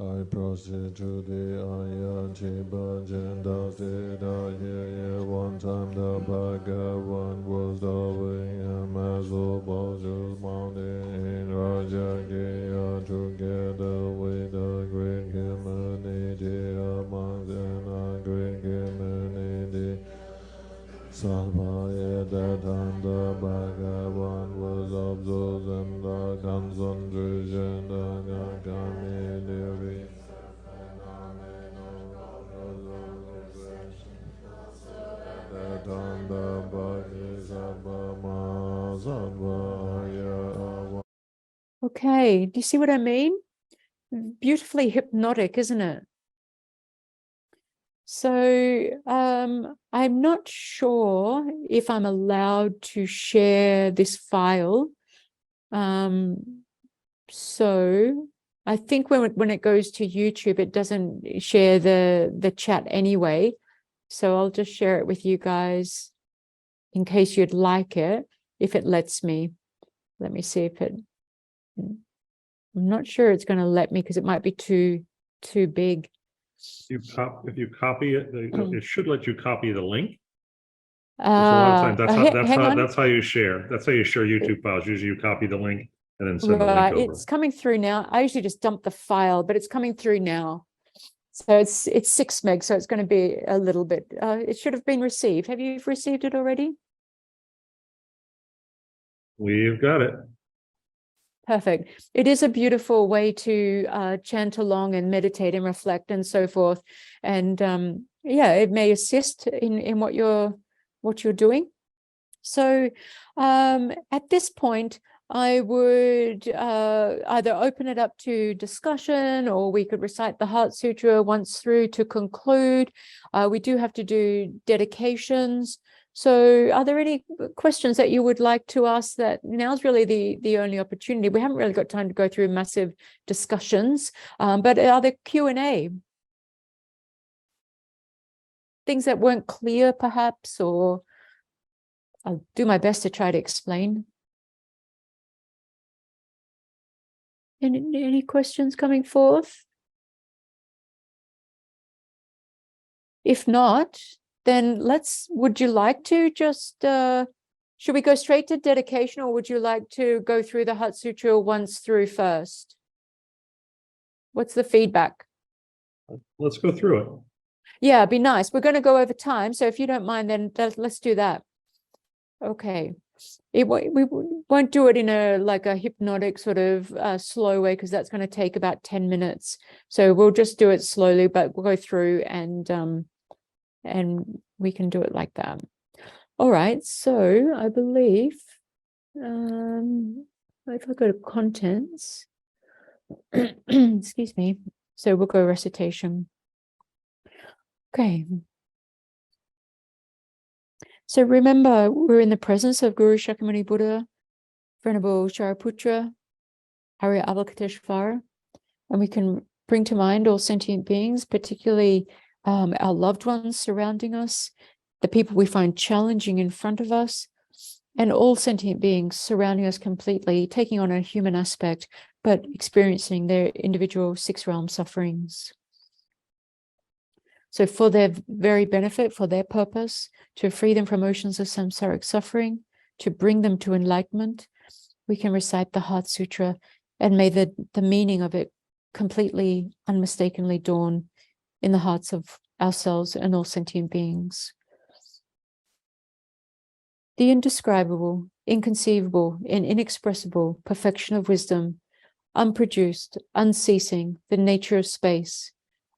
I proceed to the Aya Chiba Jenda Siddha one time the Bhagavan was doing a massive Bosses mountain in Rajagiya together with a great community amongst a great community. Salvaya at that time the Bhagavan was observing the concentration of the community. Okay, do you see what I mean? Beautifully hypnotic, isn't it? So I'm not sure if I'm allowed to share this file. So I think when it goes to YouTube, it doesn't share the chat anyway. So I'll just share it with you guys in case you'd like it, if it lets me. Let me see if it, I'm not sure it's going to let me because it might be too big. If you copy it, it should let you copy the link. A lot of times that's how you share. That's how you share YouTube files. Usually you copy the link and then send the link over. It's coming through now. I usually just dump the file, but it's coming through now. So it's 6 meg, so it's going to be a little bit. It should have been received. Have you received it already? We've got it. Perfect. It is a beautiful way to chant along and meditate and reflect and so forth. And yeah, it may assist in what you're doing. So at this point, I would either open it up to discussion, or we could recite the Heart Sutra once through to conclude. We do have to do dedications. So are there any questions that you would like to ask? That now's really the only opportunity. We haven't really got time to go through massive discussions, but are there Q&A? Things that weren't clear perhaps, or I'll do my best to try to explain. Any questions coming forth? If not, then would you like to just, should we go straight to dedication, or would you like to go through the Heart Sutra once through first? What's the feedback? Let's go through it. Yeah, it'd be nice. We're going to go over time. So if you don't mind, then let's do that. Okay. We won't do it in a hypnotic sort of slow way, because that's going to take about 10 minutes. So we'll just do it slowly, but we'll go through and we can do it like that. All right. So I believe if I go to contents, excuse me. So we'll go recitation. Okay. So remember, we're in the presence of Guru Shakyamuni Buddha, Venerable Shariputra, Arya Avalokiteshvara, and we can bring to mind all sentient beings, particularly our loved ones surrounding us, the people we find challenging in front of us, and all sentient beings surrounding us completely, taking on a human aspect, but experiencing their individual six-realm sufferings. So for their very benefit, for their purpose, to free them from oceans of samsaric suffering, to bring them to enlightenment, we can recite the Heart Sutra, and may the meaning of it completely, unmistakably dawn in the hearts of ourselves and all sentient beings. The indescribable, inconceivable, and inexpressible perfection of wisdom, unproduced, unceasing, the nature of space,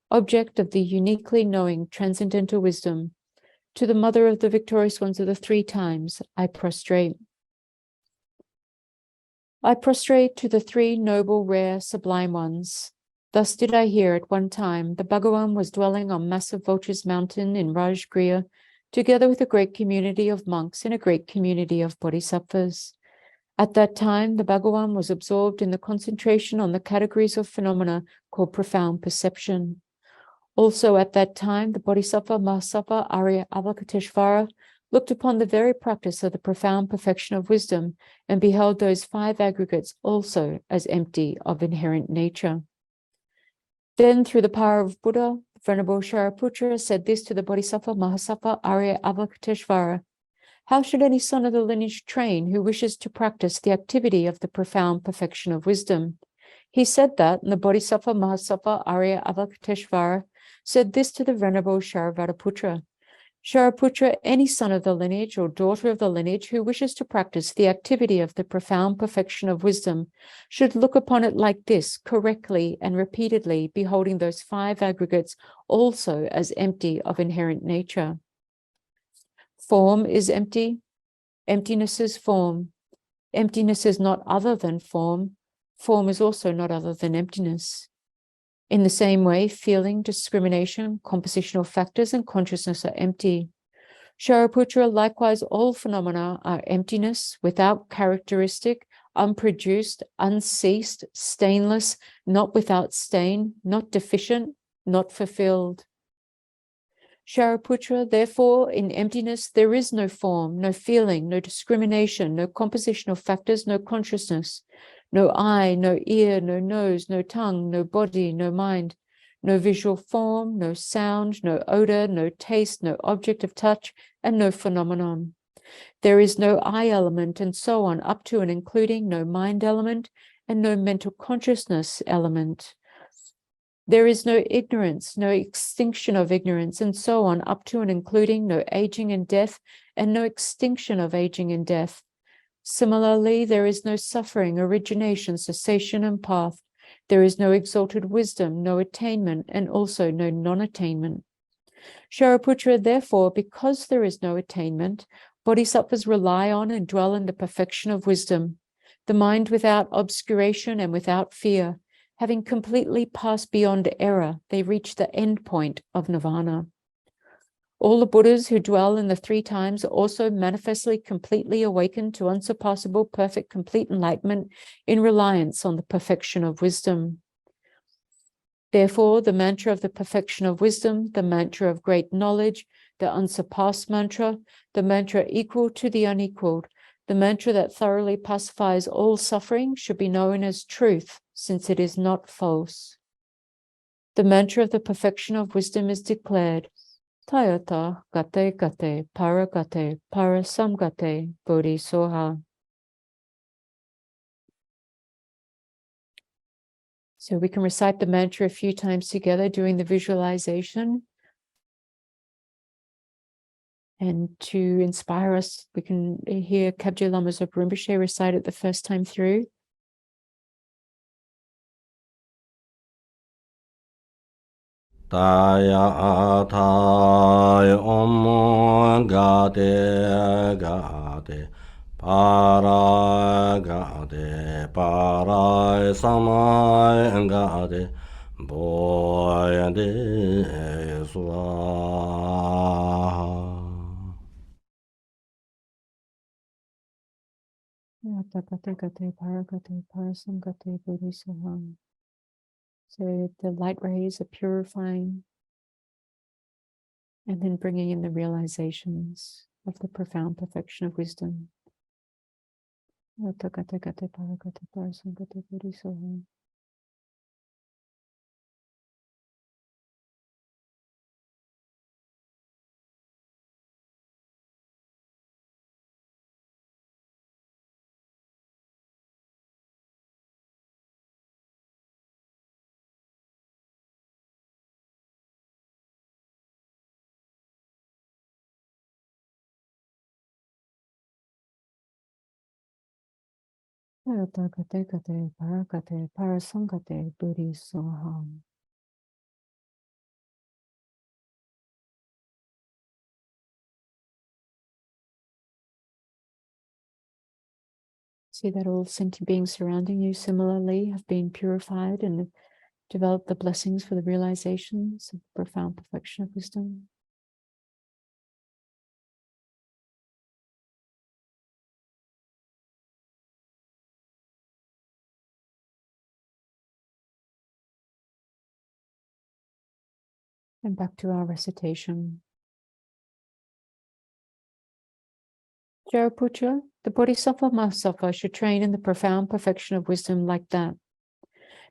object of the uniquely knowing transcendental wisdom, to the mother of the victorious ones of the three times, I prostrate. I prostrate to the three noble, rare, sublime ones. Thus did I hear at one time the Bhagavan was dwelling on massive Vulture's mountain in Rajgriha, together with a great community of monks and a great community of bodhisattvas. At that time, the Bhagavan was absorbed in the concentration on the categories of phenomena called profound perception. Also at that time, the Bodhisattva Mahasattva Arya Avalokiteshvara looked upon the very practice of the profound perfection of wisdom and beheld those five aggregates also as empty of inherent nature. Then, through the power of Buddha, Venerable Shariputra said this to the Bodhisattva Mahasattva Arya Avalokiteshvara: how should any son of the lineage train who wishes to practice the activity of the profound perfection of wisdom? He said that, and the Bodhisattva Mahasattva Arya Avalokiteshvara said this to the Venerable Shariputra: Shariputra, any son of the lineage or daughter of the lineage who wishes to practice the activity of the profound perfection of wisdom should look upon it like this, correctly and repeatedly, beholding those five aggregates also as empty of inherent nature. Form is empty. Emptiness is form. Emptiness is not other than form. Form is also not other than emptiness. In the same way, feeling, discrimination, compositional factors, and consciousness are empty. Shariputra, likewise, all phenomena are emptiness, without characteristic, unproduced, unceased, stainless, not without stain, not deficient, not fulfilled. Shariputra, therefore, in emptiness, there is no form, no feeling, no discrimination, no compositional factors, no consciousness, no eye, no ear, no nose, no tongue, no body, no mind, no visual form, no sound, no odor, no taste, no object of touch, and no phenomenon. There is no I element, and so on, up to and including no mind element and no mental consciousness element. There is no ignorance, no extinction of ignorance, and so on, up to and including no aging and death, and no extinction of aging and death. Similarly, there is no suffering, origination, cessation, and path. There is no exalted wisdom, no attainment, and also no non-attainment. Shariputra, therefore, because there is no attainment, bodhisattvas rely on and dwell in the perfection of wisdom, the mind without obscuration and without fear. Having completely passed beyond error, they reach the end point of nirvana. All the Buddhas who dwell in the three times are also manifestly completely awakened to unsurpassable, perfect, complete enlightenment in reliance on the perfection of wisdom. Therefore, the mantra of the perfection of wisdom, the mantra of great knowledge, the unsurpassed mantra, the mantra equal to the unequaled, the mantra that thoroughly pacifies all suffering should be known as truth, since it is not false. The mantra of the perfection of wisdom is declared. Tayata gate gate para samgate bodhi soha. So we can recite the mantra a few times together during the visualization. And to inspire us, we can hear Kabje Lama Zopa Rinpoche recite it the first time through. Taya ataya om gate gate para samay gate boyande swaha. So the light rays are purifying and then bringing in the realizations of the profound perfection of wisdom. See that all sentient beings surrounding you similarly have been purified and developed the blessings for the realizations of profound perfection of wisdom. And back to our recitation. Jaraputra, the Bodhisattva Mahasatva should train in the profound perfection of wisdom like that.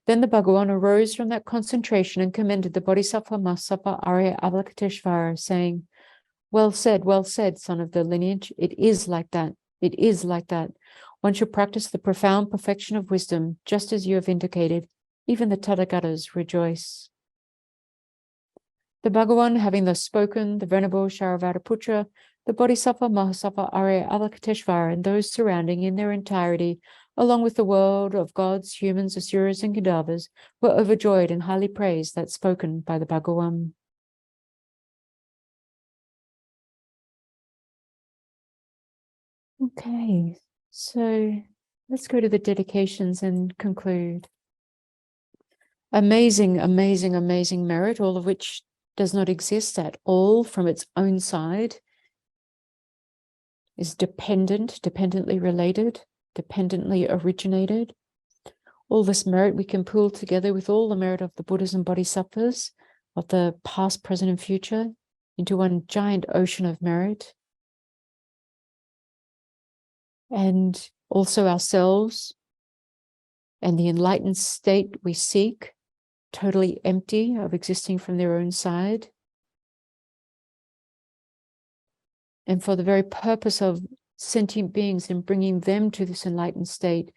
Then the Bhagavan arose from that concentration and commended the Bodhisattva Mahasatva Arya Avalokiteshvara, saying, well said, son of the lineage. It is like that. It is like that. One should practice the profound perfection of wisdom, just as you have indicated. Even the Tathagatas rejoice. The Bhagavan, having thus spoken, the Venerable Sharavadaputra, the Bodhisattva Mahasatva Arya Avalokiteshvara, and those surrounding in their entirety, along with the world of gods, humans, asuras, and Gadavas, were overjoyed and highly praised that spoken by the Bhagavan. Okay, so let's go to the dedications and conclude. Amazing, amazing, amazing merit, all of which does not exist at all from its own side, is dependently related, dependently originated. All this merit we can pool together with all the merit of the Buddhas and Bodhisattvas of the past, present, and future into one giant ocean of merit. And also ourselves and the enlightened state we seek, totally empty of existing from their own side. And for the very purpose of sentient beings and bringing them to this enlightened state,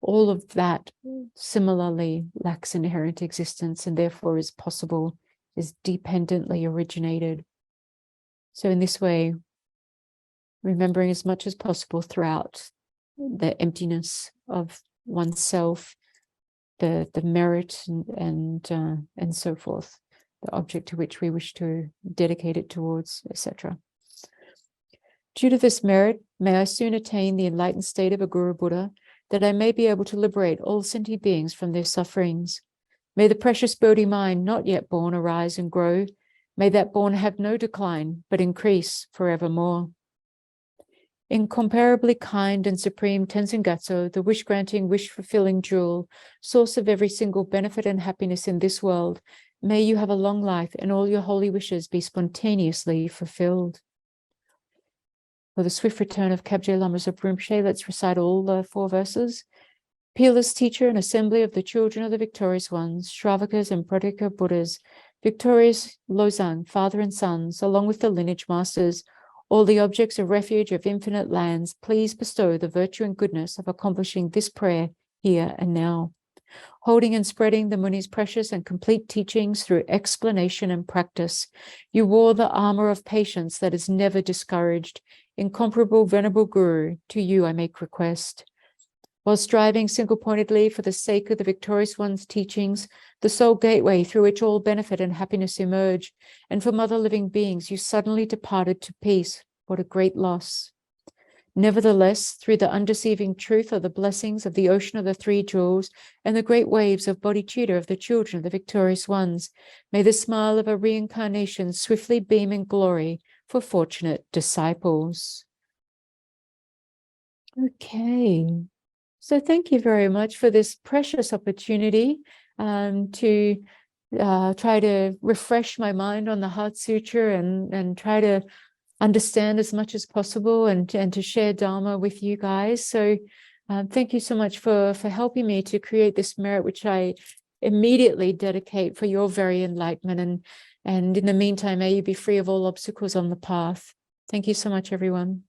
all of that similarly lacks inherent existence and therefore is possible, is dependently originated. So in this way, remembering as much as possible throughout the emptiness of oneself, the merit and so forth, the object to which we wish to dedicate it towards, etc. Due to this merit, may I soon attain the enlightened state of a Guru Buddha, that I may be able to liberate all sentient beings from their sufferings. May the precious Bodhi mind not yet born arise and grow. May that born have no decline, but increase forevermore. Incomparably kind and supreme Tenzin Gyatso, the wish-granting, wish-fulfilling jewel, source of every single benefit and happiness in this world, may you have a long life and all your holy wishes be spontaneously fulfilled. For the swift return of Kabje Lama Zopa Rinpoche, let's recite all the 4 verses. Peerless teacher and assembly of the children of the victorious ones, Shravakas and Pradika Buddhas, victorious Lozang, father and sons, along with the lineage masters, all the objects of refuge of infinite lands, please bestow the virtue and goodness of accomplishing this prayer here and now. Holding and spreading the Muni's precious and complete teachings through explanation and practice, you wore the armor of patience that is never discouraged. Incomparable Venerable Guru, to you I make request. While striving single-pointedly for the sake of the Victorious One's teachings, the sole gateway through which all benefit and happiness emerge, and from other living beings, you suddenly departed to peace. What a great loss. Nevertheless, through the undeceiving truth of the blessings of the ocean of the three jewels and the great waves of bodhicitta of the children of the Victorious Ones, may the smile of a reincarnation swiftly beam in glory for fortunate disciples. Okay. So thank you very much for this precious opportunity to try to refresh my mind on the Heart Sutra and try to understand as much as possible and to share Dharma with you guys. So thank you so much for helping me to create this merit, which I immediately dedicate for your very enlightenment. And in the meantime, may you be free of all obstacles on the path. Thank you so much, everyone.